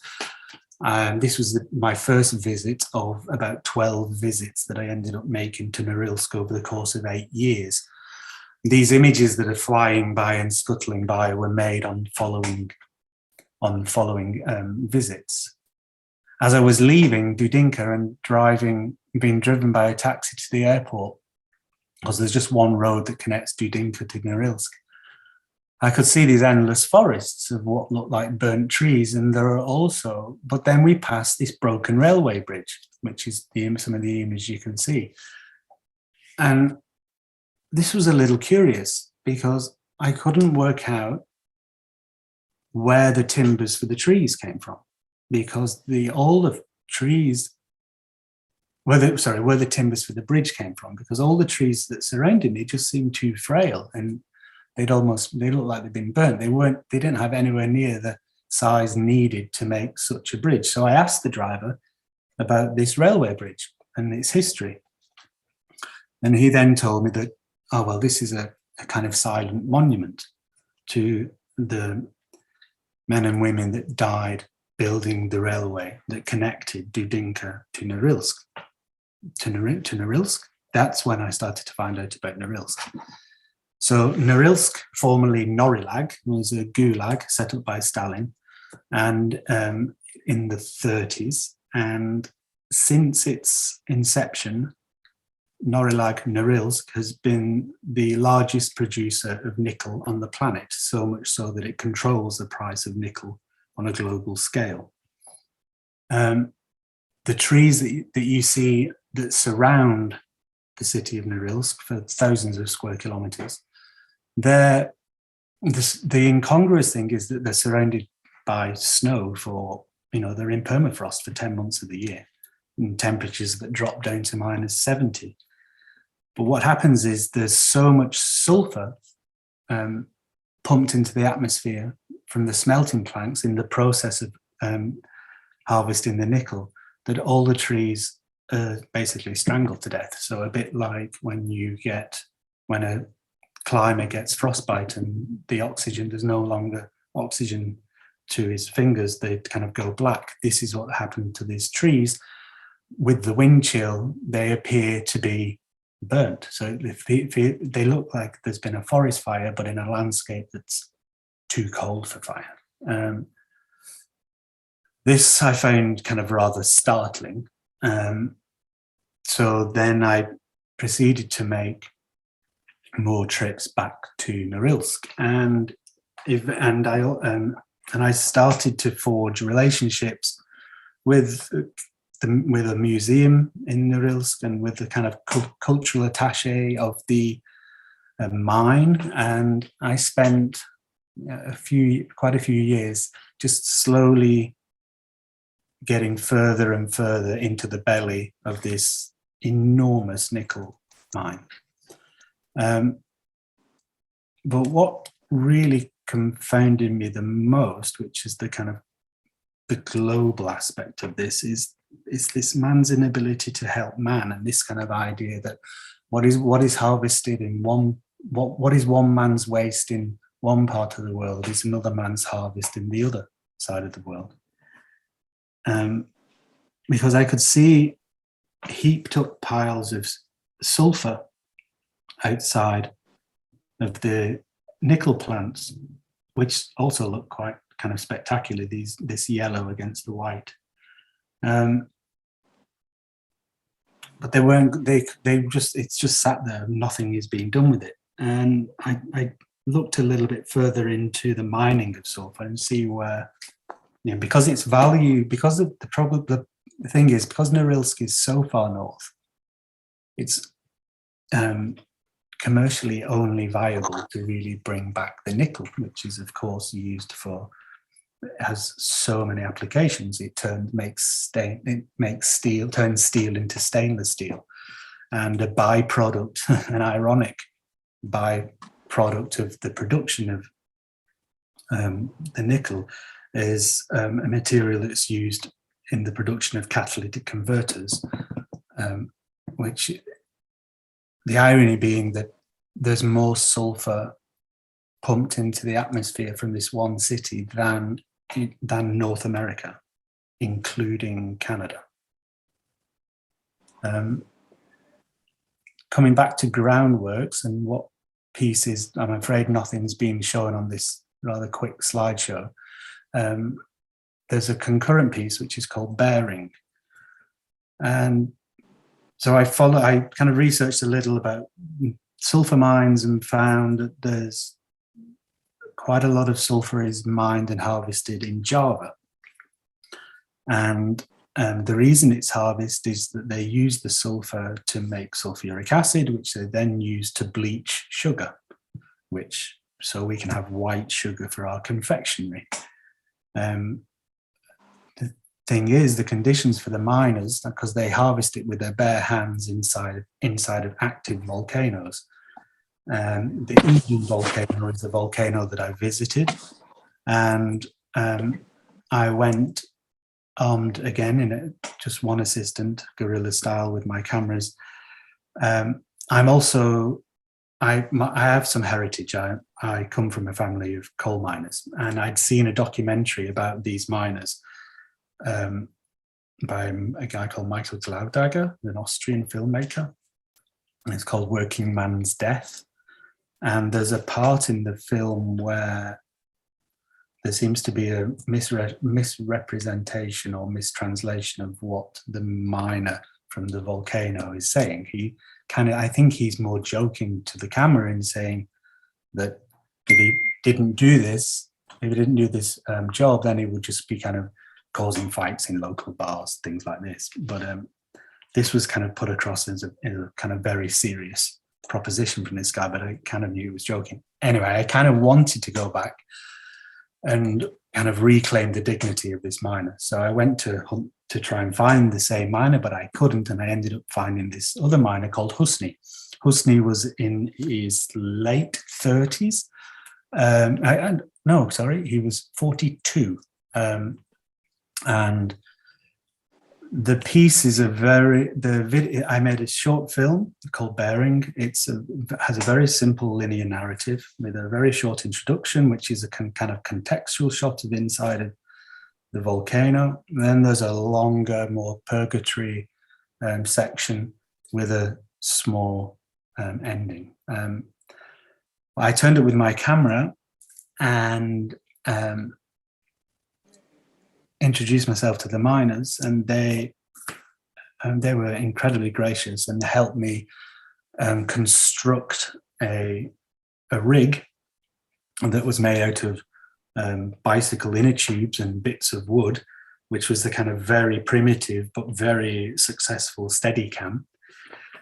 Speaker 6: this was my first visit of about 12 visits that I ended up making to Norilsk over the course of 8 years. These images that are flying by and scuttling by were made on following visits. As I was leaving Dudinka and being driven by a taxi to the airport, because there's just one road that connects Dudinka to Norilsk, I could see these endless forests of what looked like burnt trees, and there are also, but then we passed this broken railway bridge, which is some of the image you can see. And this was a little curious because I couldn't work out where the timbers for the trees came from, because all the trees, where the timbers for the bridge came from, because all the trees that surrounded me just seemed too frail and they looked like they'd been burnt. They didn't have anywhere near the size needed to make such a bridge. So I asked the driver about this railway bridge and its history. And he then told me that, oh, well, this is a kind of silent monument to the men and women that died building the railway that connected Dudinka to Norilsk. To Norilsk. That's when I started to find out about Norilsk. So Norilsk, formerly Norilag, was a gulag set up by Stalin, and in the 30s. And since its inception, Norilsk has been the largest producer of nickel on the planet, so much so that it controls the price of nickel on a global scale. The trees that you see that surround the city of Norilsk for thousands of square kilometers, the incongruous thing is that they're surrounded by snow they're in permafrost for 10 months of the year, and temperatures that drop down to -70. But what happens is there's so much sulphur pumped into the atmosphere from the smelting plants in the process of harvesting the nickel that all the trees are basically strangled to death. So a bit like when a climber gets frostbite and there's no longer oxygen to his fingers, they kind of go black. This is what happened to these trees. With the wind chill, they appear to be burnt. So they look like there's been a forest fire, but in a landscape that's too cold for fire. This I found kind of rather startling. So then I proceeded to make more trips back to Norilsk, and I started to forge relationships with a museum in Norilsk and with the kind of cultural attaché of the mine, and I spent quite a few years just slowly getting further and further into the belly of this enormous nickel mine. But what really confounded me the most, which is the kind of the global aspect of this is this man's inability to help man, and this kind of idea that what is harvested in what is one man's waste in one part of the world is another man's harvest in the other side of the world. Because I could see heaped up piles of sulphur outside of the nickel plants, which also look quite kind of spectacular, this yellow against the white. But it's just sat there, nothing is being done with it. And I looked a little bit further into the mining of sulphur and see where, because its value, because of the thing is, because Norilsk is so far north, it's commercially only viable to really bring back the nickel, which is of course used for, it has so many applications. It turns steel into stainless steel, and a byproduct, an ironic byproduct of the production of the nickel is a material that's used in the production of catalytic converters, which the irony being that there's more sulfur pumped into the atmosphere from this one city than North America, including Canada. Coming back to GroundWorks and what pieces, I'm afraid nothing's been shown on this rather quick slideshow. There's a concurrent piece which is called Bearing. And so I kind of researched a little about sulfur mines and found that there's quite a lot of sulfur is mined and harvested in Java. And the reason it's harvested is that they use the sulfur to make sulfuric acid, which they then use to bleach sugar, so we can have white sugar for our confectionery. The thing is, the conditions for the miners, because they harvest it with their bare hands inside of active volcanoes. The Eden volcano is the volcano that I visited, and I went armed again in just one assistant, guerrilla style, with my cameras. I have some heritage. I come from a family of coal miners, and I'd seen a documentary about these miners by a guy called Michael Glaudagger, an Austrian filmmaker. And it's called Working Man's Death. And there's a part in the film where there seems to be a misrepresentation or mistranslation of what the miner from the volcano is saying. I think he's more joking to the camera in saying that if he didn't do this job, then he would just be kind of causing fights in local bars, things like this. But this was kind of put across as a kind of very serious proposition from this guy, but I kind of knew he was joking. Anyway, I kind of wanted to go back and kind of reclaim the dignity of this miner. So I went to hunt to try and find the same miner, but I couldn't, and I ended up finding this other miner called Husni. Husni was in his late 30s. He was 42. And the piece is I made a short film called Bearing. It has a very simple linear narrative with a very short introduction, which is a kind of contextual shot of inside of the volcano. And then there's a longer, more purgatory section with a small ending. I turned it with my camera and introduced myself to the miners, and they were incredibly gracious and helped me construct a rig that was made out of bicycle inner tubes and bits of wood, which was the kind of very primitive but very successful Steadicam.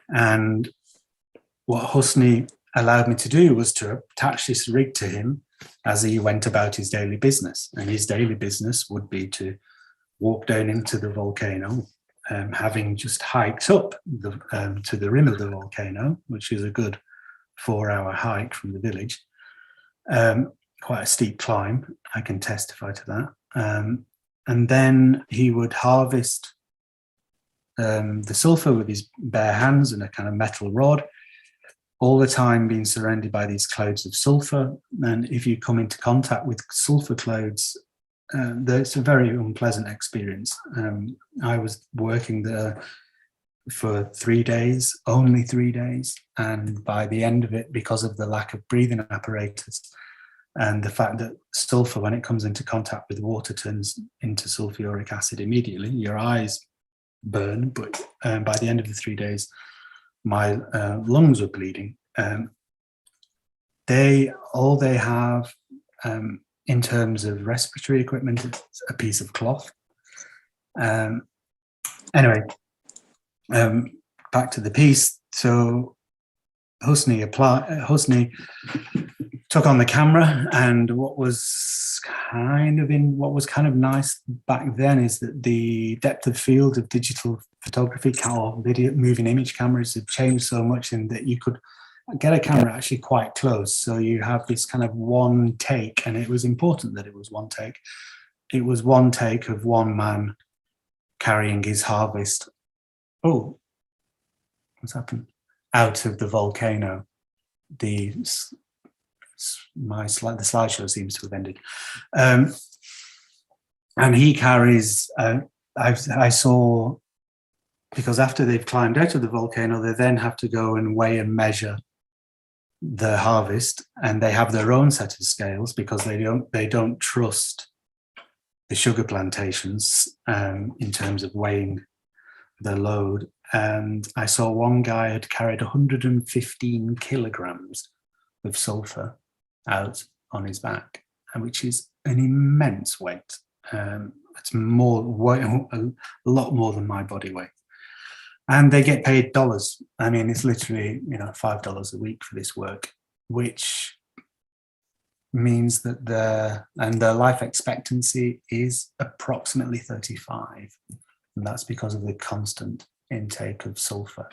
Speaker 6: And what Husni allowed me to do was to attach this rig to him as he went about his daily business. And his daily business would be to walk down into the volcano, having just hiked up to the rim of the volcano, which is a good 4-hour hike from the village. Quite a steep climb, I can testify to that. And then he would harvest the sulphur with his bare hands and a kind of metal rod, all the time being surrounded by these clouds of sulphur. And if you come into contact with sulphur clouds, it's a very unpleasant experience. I was working there for 3 days, only 3 days. And by the end of it, because of the lack of breathing apparatus and the fact that sulphur, when it comes into contact with water, turns into sulfuric acid immediately, your eyes burn. But by the end of the 3 days, my lungs were bleeding. All they have in terms of respiratory equipment is a piece of cloth. Anyway, back to the piece. So Husni took on the camera, and what was kind of nice back then is that the depth of field of digital photography or video moving image cameras have changed so much in that you could get a camera actually quite close. So you have this kind of one take, and it was important that it was one take. It was one take of one man carrying his harvest. Oh, what's happened? Out of the volcano. The slideshow seems to have ended. And he carries, I saw, because after they've climbed out of the volcano, they then have to go and weigh and measure the harvest, and they have their own set of scales because they don't trust the sugar plantations in terms of weighing the load. And I saw one guy had carried 115 kilograms of sulphur out on his back, which is an immense weight. It's a lot more than my body weight. And they get paid dollars. I mean, it's literally, $5 a week for this work, which means that their life expectancy is approximately 35. And that's because of the constant intake of sulphur.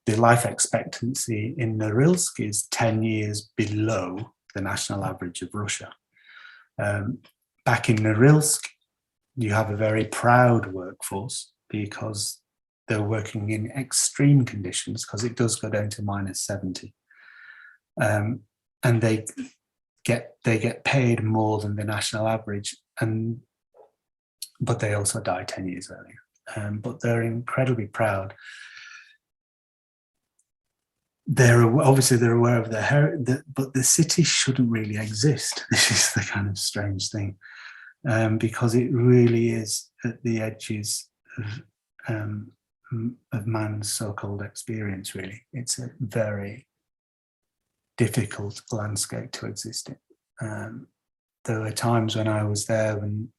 Speaker 6: The life expectancy in Norilsk is 10 years below the national average of Russia. Back in Norilsk, you have a very proud workforce because they're working in extreme conditions, because it does go down to -70. And they get paid more than the national average, but they also die 10 years earlier. But they're incredibly proud. They're aware of their heritage, but the city shouldn't really exist. This is the kind of strange thing, because it really is at the edges of man's so-called experience. Really, it's a very difficult landscape to exist in. There were times when I was there when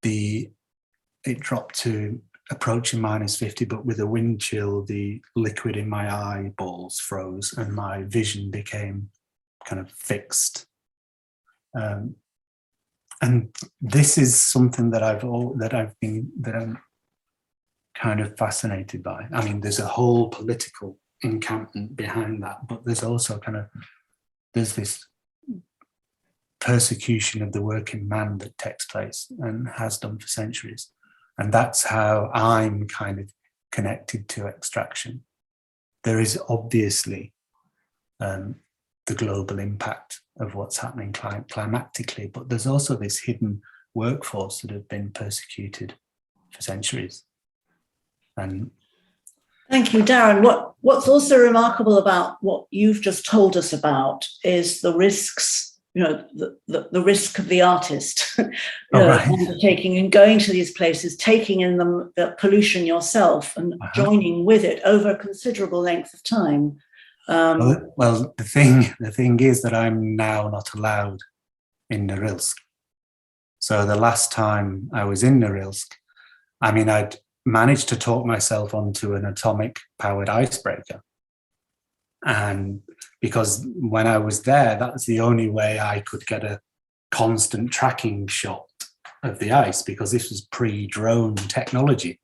Speaker 6: it dropped to approaching -50, but with a wind chill, the liquid in my eyeballs froze and my vision became kind of fixed. And this is something that I'm kind of fascinated by. I mean, there's a whole political encampment behind that, but there's also there's this persecution of the working man that takes place and has done for centuries. And that's how I'm kind of connected to extraction. There is obviously the global impact of what's happening climatically, but there's also this hidden workforce that have been persecuted for centuries. And
Speaker 2: thank you, Darren. What's also remarkable about what you've just told us about is the risks, the risk of the artist undertaking and going to these places, taking in the pollution yourself and joining with it over a considerable length of time.
Speaker 6: Well, the thing is that I'm now not allowed in Norilsk. So the last time I was in Norilsk, I mean, I'd managed to talk myself onto an atomic-powered icebreaker. And because when I was there, that's the only way I could get a constant tracking shot of the ice, because this was pre-drone technology.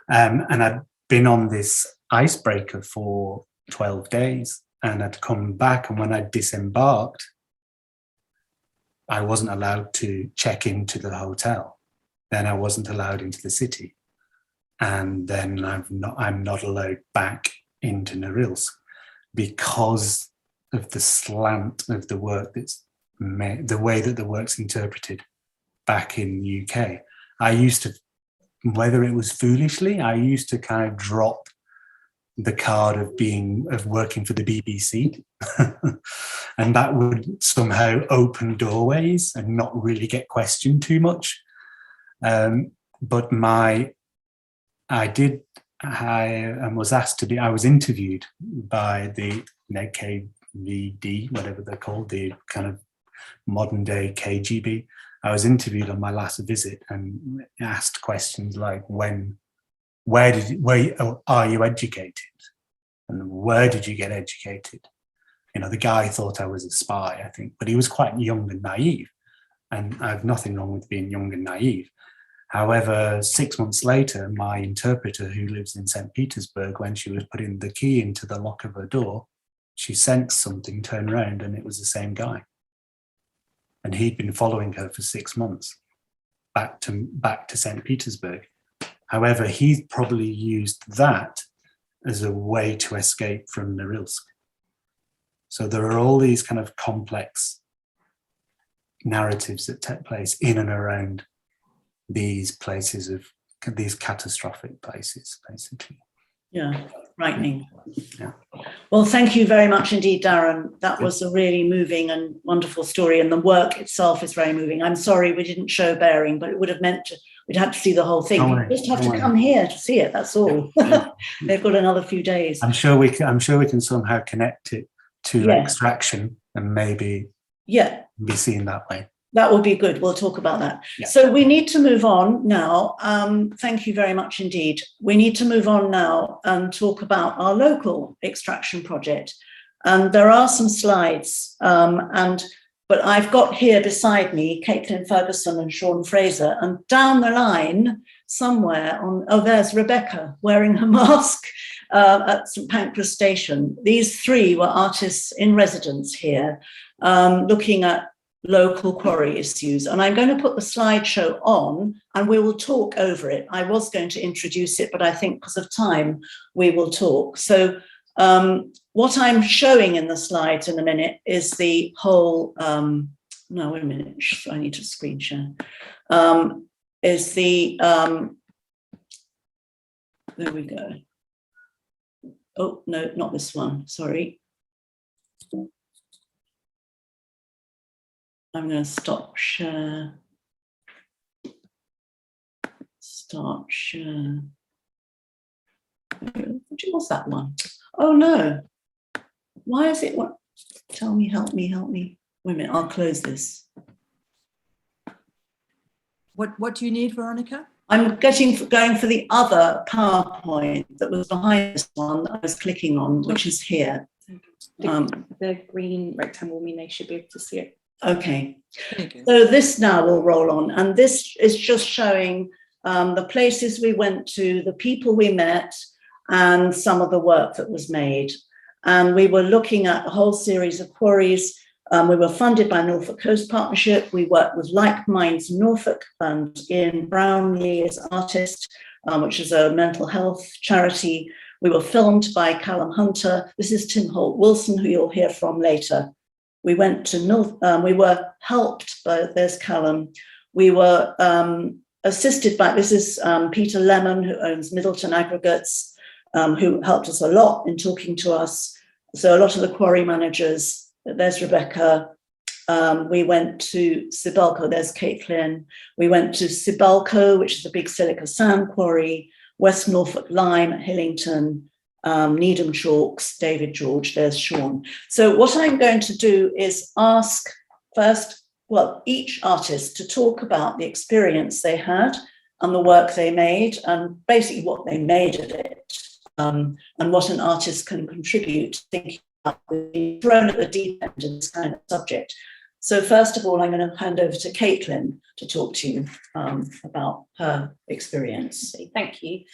Speaker 6: And I'd been on this icebreaker for 12 days and I'd come back, and when I disembarked, I wasn't allowed to check into the hotel. then I wasn't allowed into the city. And then I'm not allowed back into Norilsk because of the slant of the work that's made, the way that the work's interpreted back in the UK. I used to, whether it was foolishly, I used to kind of drop the card of working for the BBC. And that would somehow open doorways and not really get questioned too much. But I was asked to be, I was interviewed by the KVD, whatever they're called, the kind of modern day KGB. I was interviewed on my last visit and asked questions like, where are you educated? And where did you get educated? You know, the guy thought I was a spy, I think, but he was quite young and naive. And I have nothing wrong with being young and naive. However, 6 months later, my interpreter, who lives in St. Petersburg, when she was putting the key into the lock of her door, she sensed something, turned around, and it was the same guy. And he'd been following her for 6 months back to St. Petersburg. However, he probably used that as a way to escape from Norilsk. So there are all these kind of complex narratives that take place in and around these places of these catastrophic places, basically.
Speaker 2: Yeah, frightening.
Speaker 6: Yeah.
Speaker 2: Well, thank you very much indeed, Darren. That was a really moving and wonderful story, and the work itself is very moving. I'm sorry we didn't show Bearing, but it would have meant we'd had to see the whole thing. You just have to come here to see it. That's all.
Speaker 6: Yeah.
Speaker 2: They've got another few days.
Speaker 6: I'm sure we can somehow connect it to extraction and maybe be seen that way.
Speaker 2: That would be good. We'll talk about that.
Speaker 6: Yeah.
Speaker 2: So we need to move on now. Thank you very much indeed. We need to move on now and talk about our local extraction project. And there are some slides, but I've got here beside me Kaitlin, Ferguson and Shaun, Fraser, and down the line somewhere there's Rebecca wearing her mask at St Pancras Station. These three were artists in residence here, looking at local quarry issues. And I'm going to put the slideshow on and we will talk over it. I was going to introduce it, but I think because of time, we will talk. So what I'm showing in the slides in a minute is the whole, no, wait a minute, I need to screen share, is the, there we go. Oh, no, not this one, sorry. I'm going to stop share. Start share. What's that one? Oh no. Why is it what? Tell me, help me. Wait a minute, I'll close this.
Speaker 1: What do you need, Veronica?
Speaker 2: I'm going for the other PowerPoint that was behind this one that I was clicking on, which is here.
Speaker 7: The green rectangle mean they should be able to see it.
Speaker 2: Okay, so this now will roll on, and this is just showing the places we went to, the people we met, and some of the work that was made. And we were looking at a whole series of quarries. We were funded by Norfolk Coast Partnership. We worked with Like Minds Norfolk and Ian Brownlee as artist, which is a mental health charity. We were filmed by Callum Hunter. This is Tim Holt-Wilson, who you'll hear from later. We went to we were helped by, there's Callum. We were assisted by, this is Peter Lemon, who owns Middleton Aggregates, who helped us a lot in talking to us. So a lot of the quarry managers, there's Rebecca. We went to Sibelco, there's Kaitlin. We went to Sibelco, which is a big silica sand quarry, West Norfolk Lime at Hillington, Needham Chalks, David George, there's Shaun. So what I'm going to do is ask first, well, each artist to talk about the experience they had and the work they made and basically what they made of it, and what an artist can contribute, thinking about being thrown at the deep end in this kind of subject. So first of all, I'm going to hand over to Kaitlin to talk to you about her experience.
Speaker 7: Thank you.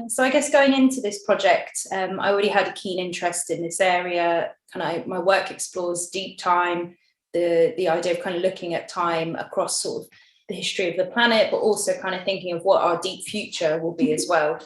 Speaker 7: So I guess going into this project, I already had a keen interest in this area. My work explores deep time, the idea of kind of looking at time across sort of the history of the planet, but also kind of thinking of what our deep future will be as well.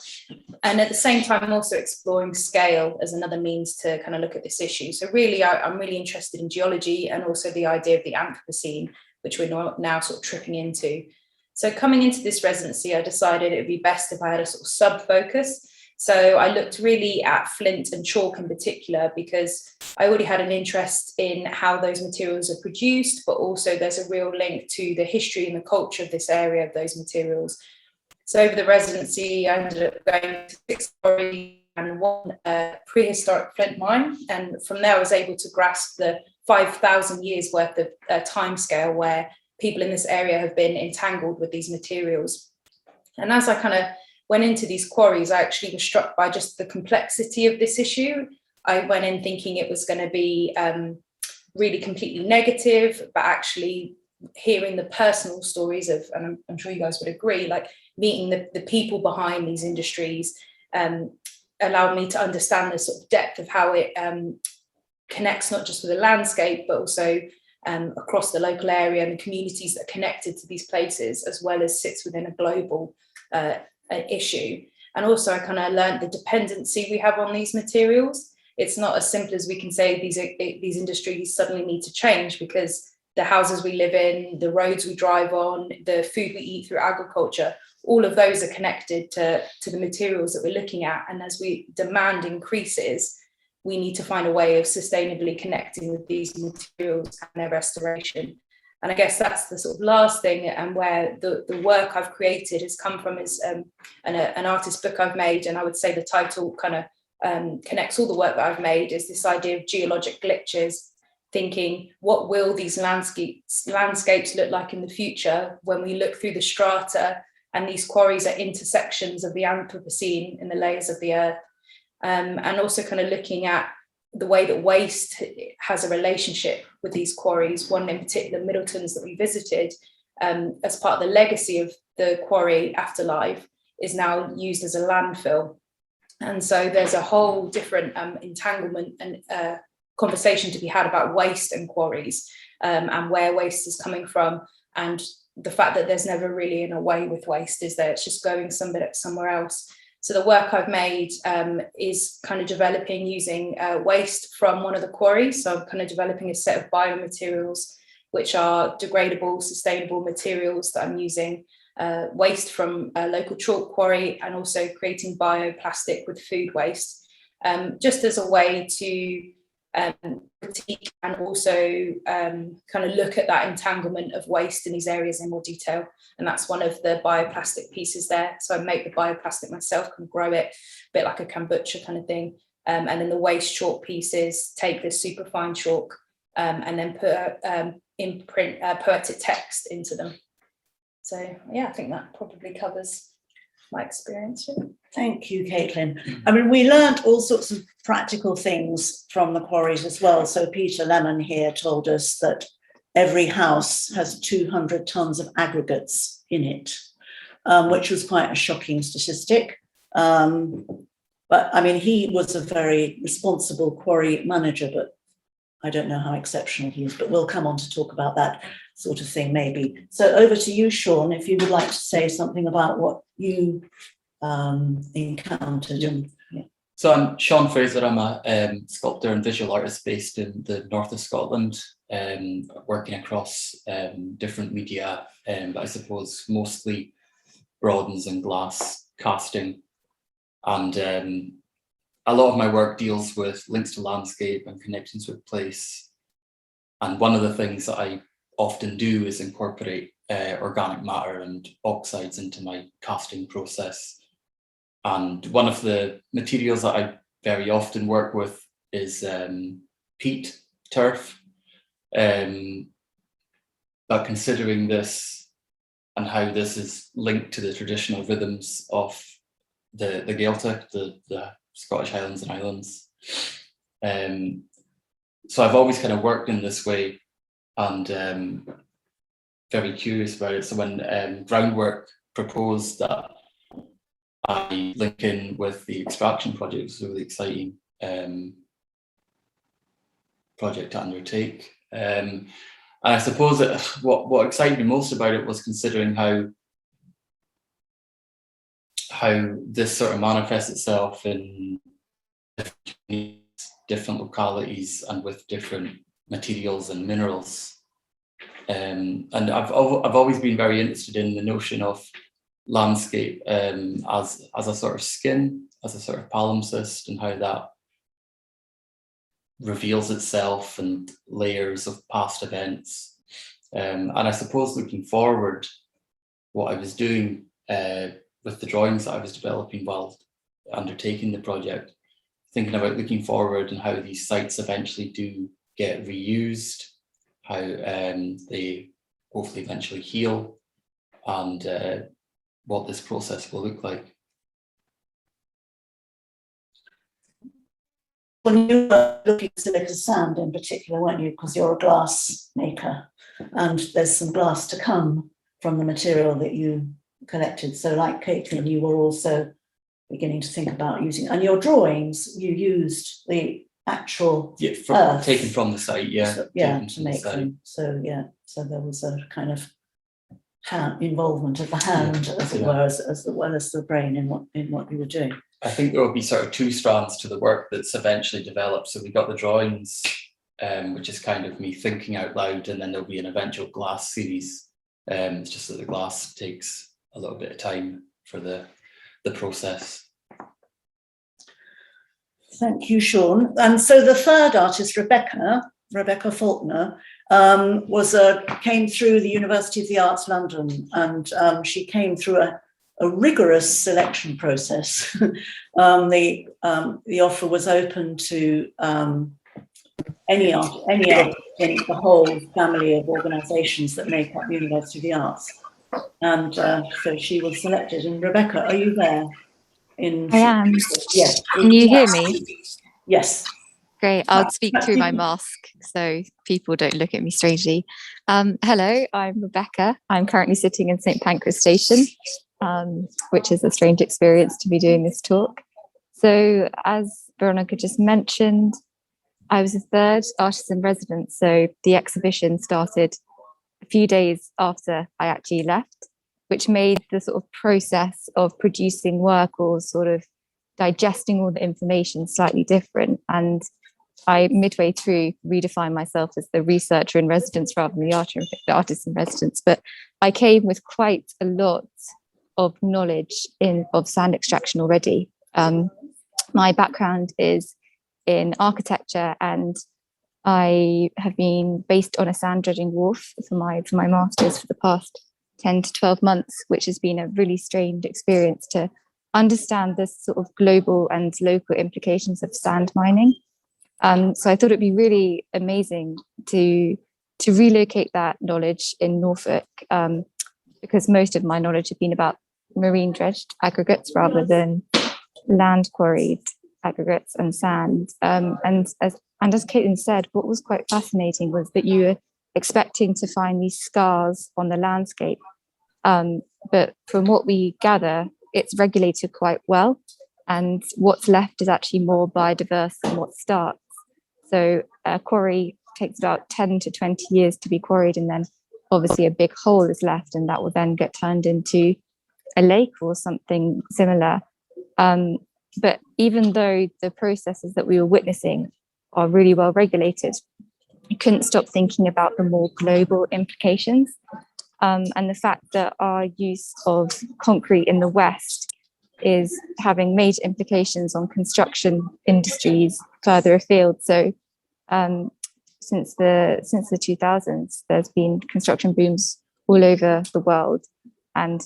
Speaker 7: And at the same time, I'm also exploring scale as another means to kind of look at this issue. So really, I'm really interested in geology and also the idea of the Anthropocene, which we're now sort of tripping into. So coming into this residency, I decided it would be best if I had a sort of sub-focus. So I looked really at flint and chalk in particular, because I already had an interest in how those materials are produced, but also there's a real link to the history and the culture of this area of those materials. So over the residency, I ended up going to 6 quarries and 1 prehistoric flint mine. And from there, I was able to grasp the 5,000 years worth of timescale where people in this area have been entangled with these materials. And as I kind of went into these quarries, I actually was struck by just the complexity of this issue. I went in thinking it was going to be really completely negative, but actually hearing the personal stories of, and I'm sure you guys would agree, like meeting the people behind these industries allowed me to understand the sort of depth of how it connects not just with the landscape, but also across the local area and the communities that are connected to these places, as well as sits within a global issue. And also I kind of learned the dependency we have on these materials. It's not as simple as we can say these industries suddenly need to change, because the houses we live in, the roads we drive on, the food we eat through agriculture, all of those are connected to the materials that we're looking at. And as demand increases, we need to find a way of sustainably connecting with these materials and their restoration. And I guess that's the sort of last thing, and where the work I've created has come from is an artist book I've made. And I would say the title kind of connects all the work that I've made, is this idea of geologic glitches, thinking what will these landscapes look like in the future when we look through the strata, and these quarries are intersections of the Anthropocene in the layers of the earth. And also kind of looking at the way that waste has a relationship with these quarries. One in particular, Middleton's, that we visited, as part of the legacy of the quarry afterlife, is now used as a landfill. And so there's a whole different entanglement and conversation to be had about waste and quarries, and where waste is coming from, and the fact that there's never really an away with waste, is that it's just going somewhere else. So the work I've made is kind of developing using waste from one of the quarries. So I'm kind of developing a set of biomaterials, which are degradable, sustainable materials that I'm using, waste from a local chalk quarry, and also creating bioplastic with food waste, just as a way to critique and also kind of look at that entanglement of waste in these areas in more detail. And that's one of the bioplastic pieces there. So I make the bioplastic myself, can grow it a bit like a kombucha kind of thing, and then the waste chalk pieces take this super fine chalk and then put imprint poetic text into them. So yeah, I think that probably covers my experience.
Speaker 2: Thank you, Kaitlin. I mean, we learned all sorts of practical things from the quarries as well. So Peter Lemon here told us that every house has 200 tons of aggregates in it, which was quite a shocking statistic. But I mean, he was a very responsible quarry manager, but I don't know how exceptional he is, but we'll come on to talk about that sort of thing maybe. So over to you, Shaun, if you would like to say something about what you encountered.
Speaker 8: Yeah. So I'm Shaun Fraser. I'm a sculptor and visual artist based in the north of Scotland, working across different media, but I suppose mostly bronze and glass casting. And a lot of my work deals with links to landscape and connections with place. And one of the things that I often do is incorporate organic matter and oxides into my casting process. And one of the materials that I very often work with is peat, turf. But considering this and how this is linked to the traditional rhythms of the Gaeltacht, the Scottish Highlands and Islands. So I've always kind of worked in this way, and very curious about it. So when GroundWork proposed that I link in with the extraction project, it was a really exciting project to undertake. And I suppose what excited me most about it was considering how this sort of manifests itself in different localities and with different materials and minerals. And I've always been very interested in the notion of landscape as a sort of skin, as a sort of palimpsest, and how that reveals itself and layers of past events. And I suppose looking forward, what I was doing with the drawings that I was developing while undertaking the project, thinking about looking forward and how these sites eventually do get reused, how they hopefully eventually heal, and what this process will look like.
Speaker 2: When you were looking at silica sand in particular, weren't you? Because you're a glass maker, and there's some glass to come from the material that you collected. So like Kaitlin, you were also beginning to think about using, and your drawings, you used the actual earth
Speaker 8: taken from the site,
Speaker 2: to make them. So there was a kind of involvement of the hand, as it were, as well as the brain in what you were doing.
Speaker 8: I think there will be sort of two strands to the work that's eventually developed. So we got the drawings, which is kind of me thinking out loud, and then there'll be an eventual glass series. It's just that the glass takes a little bit of time for the process.
Speaker 2: Thank you, Shaun. And so the third artist, Rebecca Faulkner, came through the University of the Arts London, and she came through a rigorous selection process. The offer was open to any artist in the whole family of organisations that make up the University of the Arts, and so she was selected. And Rebecca, are you there?
Speaker 9: I am.
Speaker 2: Yes.
Speaker 9: Can you hear me?
Speaker 2: Yes.
Speaker 9: Great. I'll speak through my mask so people don't look at me strangely. Hello, I'm Rebecca. I'm currently sitting in St Pancras Station, which is a strange experience to be doing this talk. So as Veronica just mentioned, I was a third artist in residence. So the exhibition started a few days after I actually left, which made the sort of process of producing work or sort of digesting all the information slightly different. And I, midway through, redefined myself as the researcher in residence rather than the artist in residence. But I came with quite a lot of knowledge of sand extraction already. My background is in architecture, and I have been based on a sand dredging wharf for my master's for the past 10 to 12 months, which has been a really strange experience to understand the sort of global and local implications of sand mining. So I thought it'd be really amazing to relocate that knowledge in Norfolk, because most of my knowledge had been about marine dredged aggregates rather than land quarried aggregates and sand. And as Kaitlin said, what was quite fascinating was that you were expecting to find these scars on the landscape. But from what we gather, it's regulated quite well. And what's left is actually more biodiverse than what starts. So a quarry takes about 10 to 20 years to be quarried, and then obviously a big hole is left, and that will then get turned into a lake or something similar. But even though the processes that we were witnessing are really well regulated, I couldn't stop thinking about the more global implications. And the fact that our use of concrete in the West is having major implications on construction industries further afield. So since the 2000s, there's been construction booms all over the world. And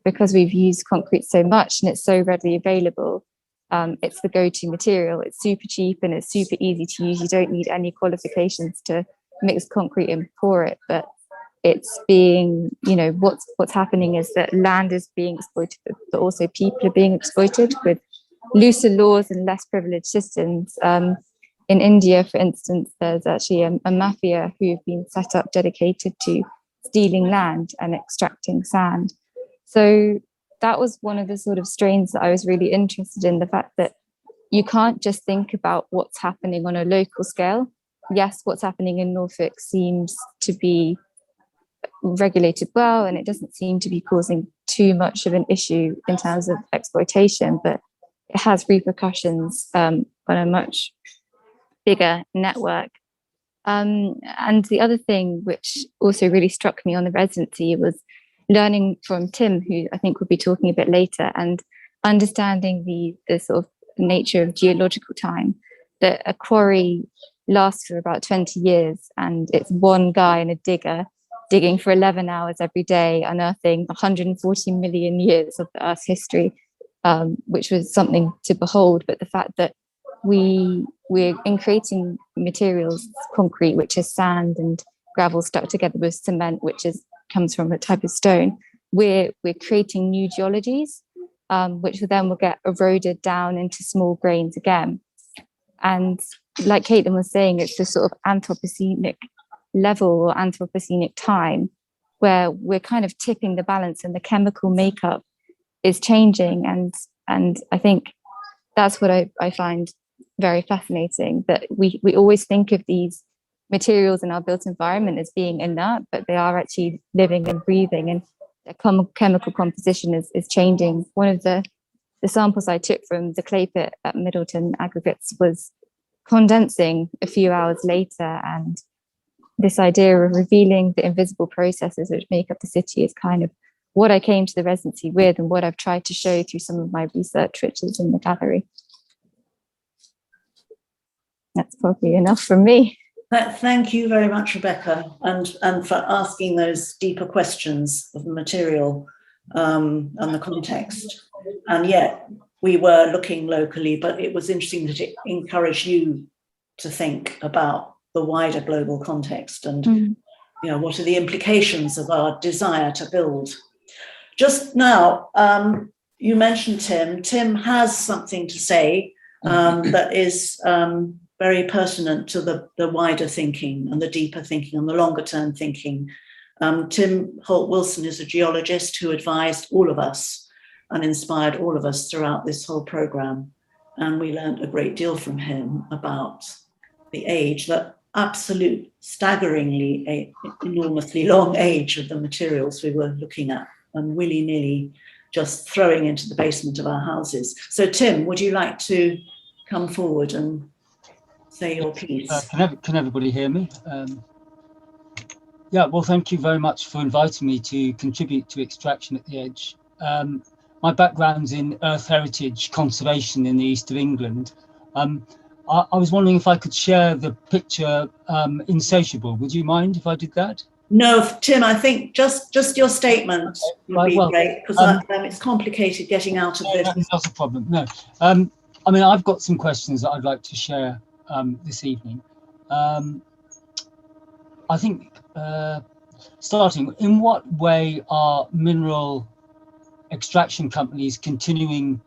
Speaker 9: because we've used concrete so much and it's so readily available, it's the go-to material. It's super cheap and it's super easy to use. You don't need any qualifications to mix concrete and pour it. But it's being, what's happening is that land is being exploited, but also people are being exploited with looser laws and less privileged systems. In India, for instance, there's actually a mafia who have been set up dedicated to stealing land and extracting sand. So that was one of the sort of strains that I was really interested in, the fact that you can't just think about what's happening on a local scale. yes, what's happening in Norfolk seems to be regulated well, and it doesn't seem to be causing too much of an issue in terms of exploitation, but it has repercussions on a much bigger network. And the other thing which also really struck me on the residency was learning from Tim, who I think we'll be talking a bit later, and understanding the sort of nature of geological time, that a quarry lasts for about 20 years, and it's one guy and a digger digging for 11 hours every day, unearthing 140 million years of the Earth's history, which was something to behold. But the fact that we're in creating materials, concrete, which is sand, and gravel stuck together with cement, which comes from a type of stone, we're creating new geologies, which then will get eroded down into small grains again. And like Kaitlin was saying, it's this sort of Anthropocenic level or Anthropocenic time where we're kind of tipping the balance, and the chemical makeup is changing. And I think that's what I find very fascinating, that we always think of these materials in our built environment as being inert, but they are actually living and breathing, and their chemical composition is changing. One of the samples I took from the clay pit at Middleton Aggregates was condensing a few hours later, and this idea of revealing the invisible processes which make up the city is kind of what I came to the residency with, and what I've tried to show through some of my research, which is in the gallery. That's probably enough from me.
Speaker 2: Thank you very much, Rebecca, and for asking those deeper questions of the material and the context. And yet we were looking locally, but it was interesting that it encouraged you to think about the wider global context and you know, what are the implications of our desire to build. Just now, you mentioned Tim. Tim has something to say that is very pertinent to the wider thinking and the deeper thinking and the longer term thinking. Tim Holt-Wilson is a geologist who advised all of us and inspired all of us throughout this whole program. And we learned a great deal from him about the age, the absolute staggeringly enormously long age of the materials we were looking at and willy-nilly just throwing into the basement of our houses. So Tim, would you like to come forward and say your piece?
Speaker 10: Can everybody hear me? Yeah, well, thank you very much for inviting me to contribute to Extraction at the Edge. My background's in Earth Heritage conservation in the east of England. I was wondering if I could share the picture insatiable. Would you mind if I did that?
Speaker 2: No, Tim, I think just your statement would be great, because it's complicated getting out of this.
Speaker 10: That's not a problem, no. I mean, I've got some questions that I'd like to share this evening. I think, starting, in what way are mineral extraction companies continuing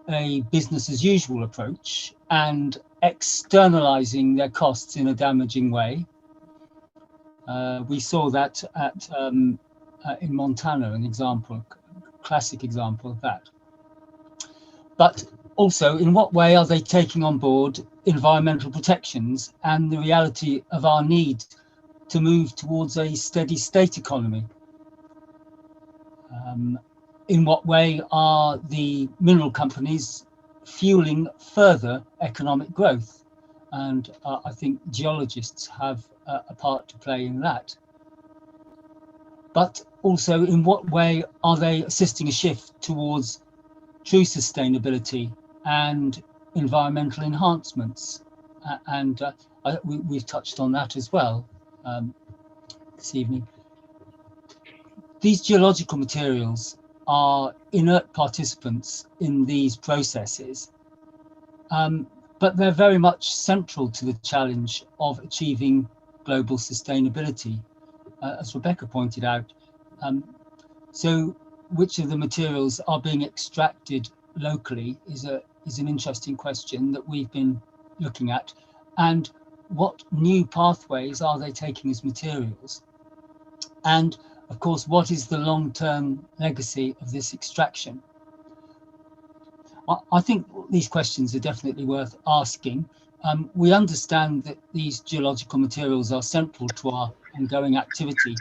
Speaker 10: a business as usual approach and externalizing their costs in a damaging way? We saw that at in Montana, an example, classic example of that. But also, in what way are they taking on board environmental protections and the reality of our need to move towards a steady state economy? In what way are the mineral companies fueling further economic growth? And I think geologists have a part to play in that. But also, in what way are they assisting a shift towards true sustainability and environmental enhancements? And we've touched on that as well this evening. These geological materials are inert participants in these processes, but they're very much central to the challenge of achieving global sustainability, as Rebecca pointed out. So which of the materials are being extracted locally is an interesting question that we've been looking at, and what new pathways are they taking as materials? And of course, what is the long-term legacy of this extraction? I think these questions are definitely worth asking, We understand that these geological materials are central to our ongoing activity,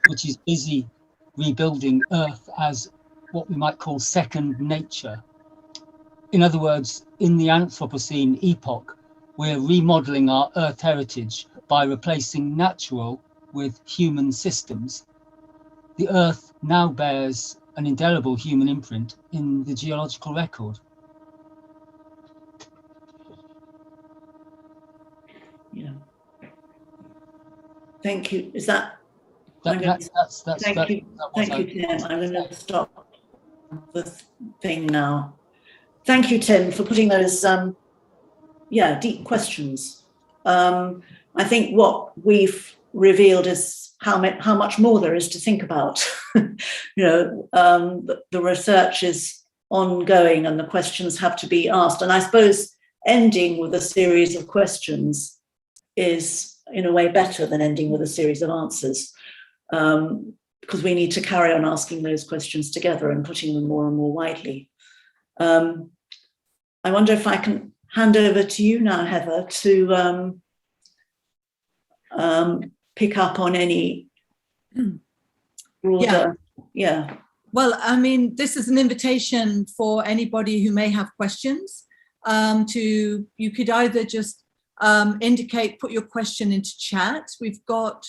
Speaker 10: which is busy rebuilding Earth as what we might call second nature. In other words, in the Anthropocene epoch, we're remodeling our Earth heritage by replacing natural with human systems. The Earth now bears an indelible human imprint in the geological record.
Speaker 2: Yeah. Thank you. Is that?
Speaker 10: Thank you.
Speaker 2: Thank you, Tim. I'm going to stop the thing now. Thank you, Tim, for putting those deep questions. I think what we've revealed is how much more there is to think about. The research is ongoing and the questions have to be asked. And I suppose ending with a series of questions is in a way better than ending with a series of answers, because we need to carry on asking those questions together and putting them more and more widely. I wonder if I can hand over to you now, Heather, to pick up on any broader, yeah.
Speaker 1: Well, I mean, this is an invitation for anybody who may have questions. You could either just put your question into chat. We've got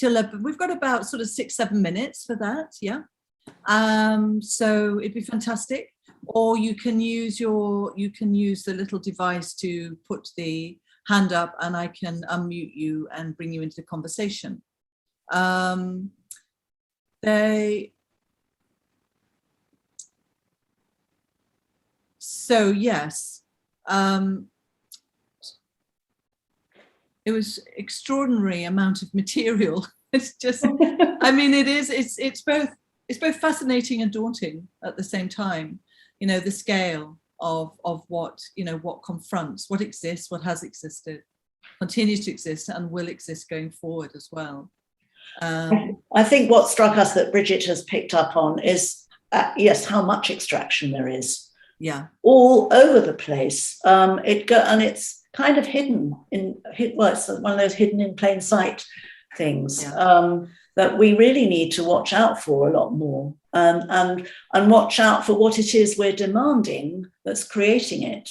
Speaker 1: about sort of 6-7 minutes for that, yeah. So it'd be fantastic. Or you can use the little device to put the hand up, and I can unmute you and bring you into the conversation. So yes, it was extraordinary amount of material. It's just, I mean, it's both fascinating and daunting at the same time. You know, the scale of what confronts, what exists, what has existed, continues to exist, and will exist going forward as well.
Speaker 2: I think what struck us that Bridget has picked up on is, yes, how much extraction there is.
Speaker 1: Yeah,
Speaker 2: all over the place. And it's kind of hidden it's one of those hidden in plain sight things. Yeah. That we really need to watch out for a lot more, and watch out for what it is we're demanding that's creating it.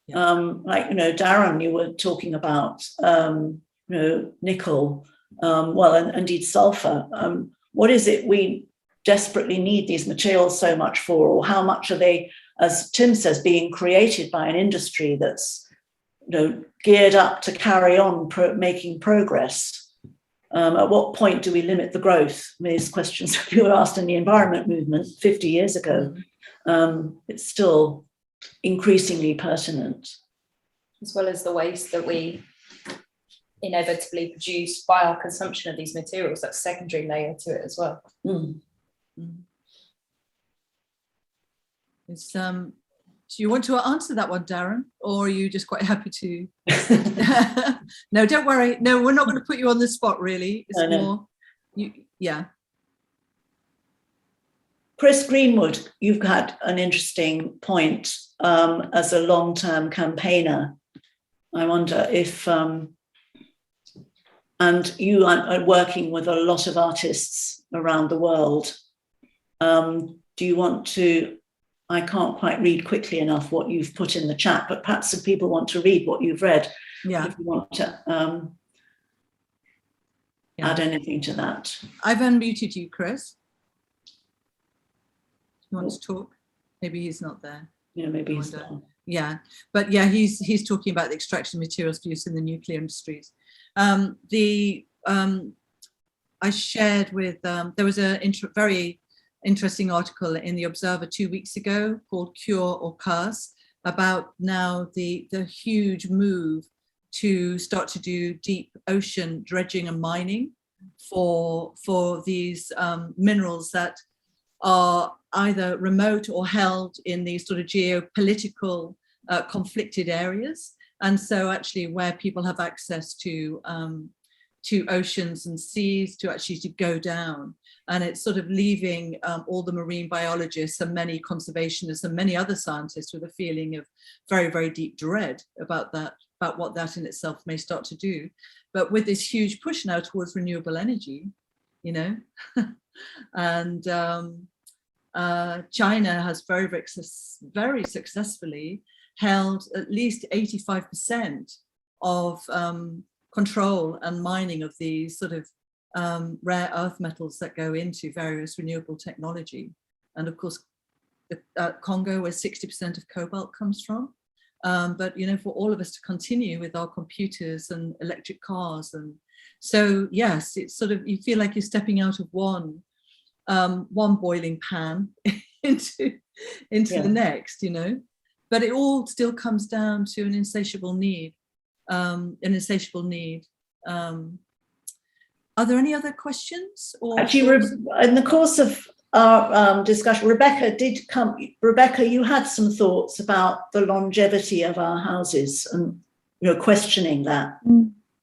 Speaker 2: Yeah. Like, Darren, you were talking about, nickel, and indeed sulphur. What is it we desperately need these materials so much for, or how much are they, as Tim says, being created by an industry that's, geared up to carry on making progress? At what point do we limit the growth? These questions you were asked in the environment movement 50 years ago. It's still increasingly pertinent.
Speaker 7: As well as the waste that we inevitably produce by our consumption of these materials, that's a secondary layer to it as well.
Speaker 1: It's, do you want to answer that one, Darren, or are you just quite happy to? No, don't worry. No, we're not going to put you on the spot, really. It's more, yeah.
Speaker 2: Chris Greenwood, you've had an interesting point as a long-term campaigner. I wonder if, and you are working with a lot of artists around the world. Do you want to, I can't quite read quickly enough what you've put in the chat, but perhaps if people want to read what you've read, if you want to add anything to that.
Speaker 1: I've unmuted you, Chris. You want to talk? Maybe he's not there.
Speaker 2: Yeah, maybe he's not.
Speaker 1: Yeah, but yeah, he's talking about the extraction materials for use in the nuclear industries. I shared with, there was a very interesting article in the Observer 2 weeks ago called Cure or Curse, about now the huge move to start to do deep ocean dredging and mining for these minerals that are either remote or held in these sort of geopolitical conflicted areas. And so actually where people have access to oceans and seas to go down. And it's sort of leaving all the marine biologists and many conservationists and many other scientists with a feeling of very, very deep dread about that about what that in itself may start to do. But with this huge push now towards renewable energy, you know, and China has very successfully held at least 85% of control and mining of these sort of rare earth metals that go into various renewable technology. And of course, Congo, where 60% of cobalt comes from. But, you know, for all of us to continue with our computers and electric cars. And so, yes, it's sort of, you feel like you're stepping out of one boiling pan into the next, you know. But it all still comes down to an insatiable need. Are there any other questions? Or
Speaker 2: actually, in the course of our discussion, Rebecca, you had some thoughts about the longevity of our houses and, you know, questioning that.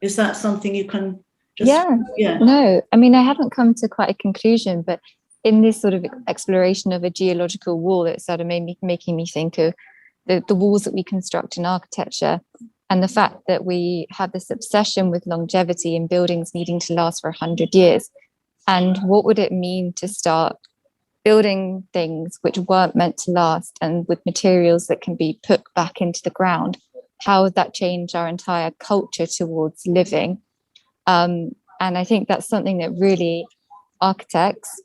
Speaker 2: Is that something you can just...
Speaker 9: No, I mean, I haven't come to quite a conclusion, but in this sort of exploration of a geological wall, it started making me think of the walls that we construct in architecture, and the fact that we have this obsession with longevity in buildings needing to last for 100 years. And what would it mean to start building things which weren't meant to last, and with materials that can be put back into the ground? How would that change our entire culture towards living? And I think that's something that really architects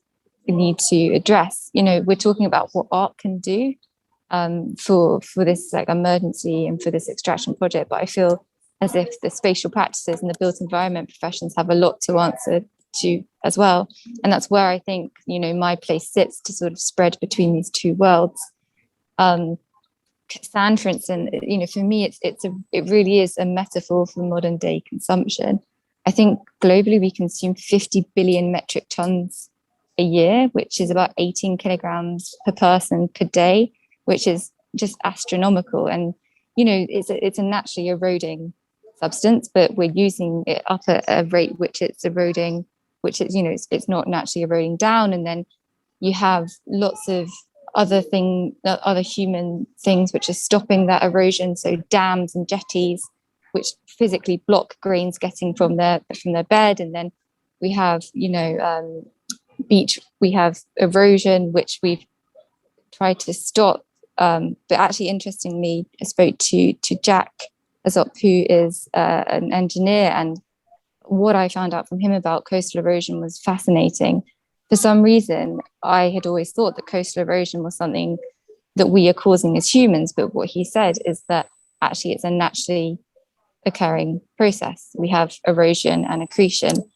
Speaker 9: need to address. You know, we're talking about what art can do for this like emergency and for this extraction project, but I feel as if the spatial practices and the built environment professions have a lot to answer to as well. And that's where I think, you know, my place sits, to sort of spread between these two worlds. Sand, for instance, you know, for me, it really is a metaphor for modern day consumption. I think globally we consume 50 billion metric tons a year, which is about 18 kilograms per person per day, which is just astronomical. And, you know, it's a naturally eroding substance, but we're using it up at a rate which it's eroding, which is, you know, it's not naturally eroding down. And then you have lots of other human things which are stopping that erosion. So dams and jetties, which physically block grains getting from their bed. And then we have, you know, we have erosion, which we've tried to stop. But actually, interestingly, I spoke to Jack Azop, who is an engineer, and what I found out from him about coastal erosion was fascinating. For some reason, I had always thought that coastal erosion was something that we are causing as humans, but what he said is that actually it's a naturally occurring process. We have erosion and accretion,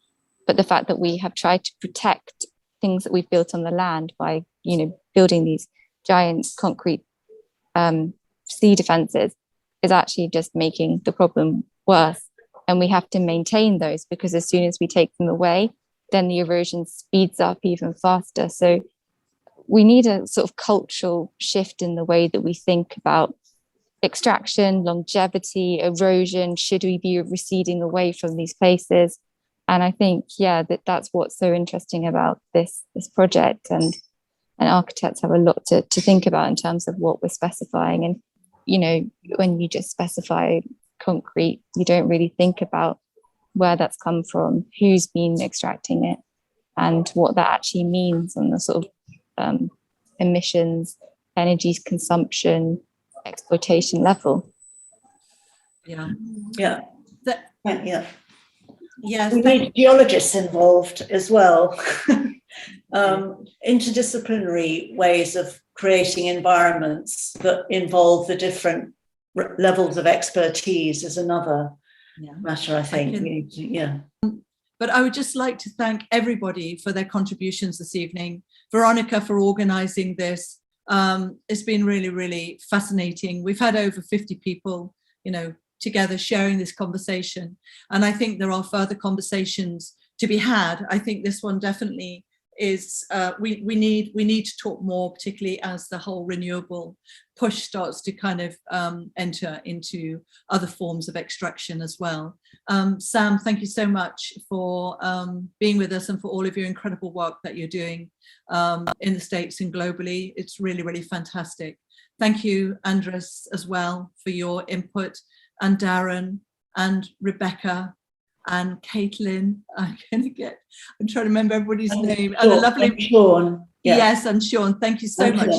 Speaker 9: but the fact that we have tried to protect things that we've built on the land by, you know, building these giant concrete sea defenses is actually just making the problem worse. And we have to maintain those, because as soon as we take them away, then the erosion speeds up even faster. So we need a sort of cultural shift in the way that we think about extraction, longevity, erosion. Should we be receding away from these places? And I think, that's what's so interesting about this project. And architects have a lot to think about in terms of what we're specifying. And, you know, when you just specify concrete, you don't really think about where that's come from, who's been extracting it, and what that actually means on the sort of emissions, energy consumption, exploitation level.
Speaker 2: Yeah. We need geologists involved as well. Interdisciplinary ways of creating environments that involve the different levels of expertise is another matter, I think.
Speaker 1: But I would just like to thank everybody for their contributions this evening. Veronica for organising this. It's been really, really fascinating. We've had over 50 people, you know, together sharing this conversation. And I think there are further conversations to be had. I think this one definitely is, we need to talk more, particularly as the whole renewable push starts to kind of enter into other forms of extraction as well. Sam, thank you so much for being with us and for all of your incredible work that you're doing in the States and globally. It's really, really fantastic. Thank you, Andres, as well, for your input. and Darren and Rebecca and Kaitlin. I'm trying to remember everybody's name. And a lovely
Speaker 2: Shaun. Yeah.
Speaker 1: Yes, and Shaun. Thank you so much.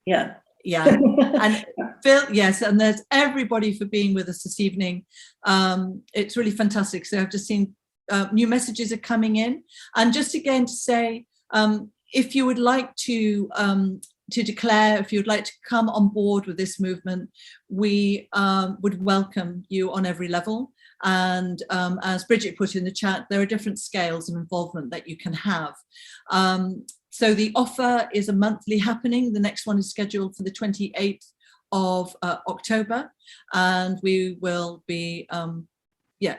Speaker 2: Yeah.
Speaker 1: Yeah. And Phil, yes, and there's everybody for being with us this evening. It's really fantastic. So I've just seen new messages are coming in. And just again to say, if you would like to declare, if you'd like to come on board with this movement, we would welcome you on every level. And as Bridget put in the chat, there are different scales of involvement that you can have. So the offer is a monthly happening. The next one is scheduled for the 28th of October. And we will be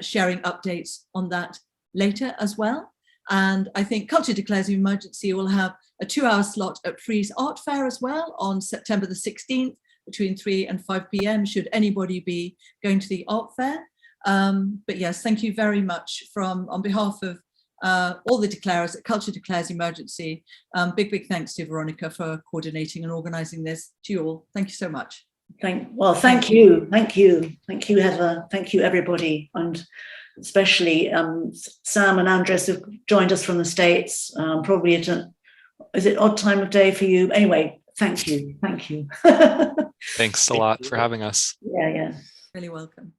Speaker 1: sharing updates on that later as well. And I think Culture Declares an Emergency will have a 2-hour slot at Frieze Art Fair as well on September the 16th between 3 and 5 p.m. should anybody be going to the art fair. But yes, thank you very much on behalf of all the declarers at Culture Declares Emergency. Big thanks to Veronica for coordinating and organising this. To you all, thank you so much.
Speaker 2: Thank you, Heather. Thank you, everybody, and especially Sam and Andres have joined us from the States. Probably is it odd time of day for you? Anyway, thank you.
Speaker 5: Thanks a lot for having us.
Speaker 2: Yeah.
Speaker 1: Really welcome.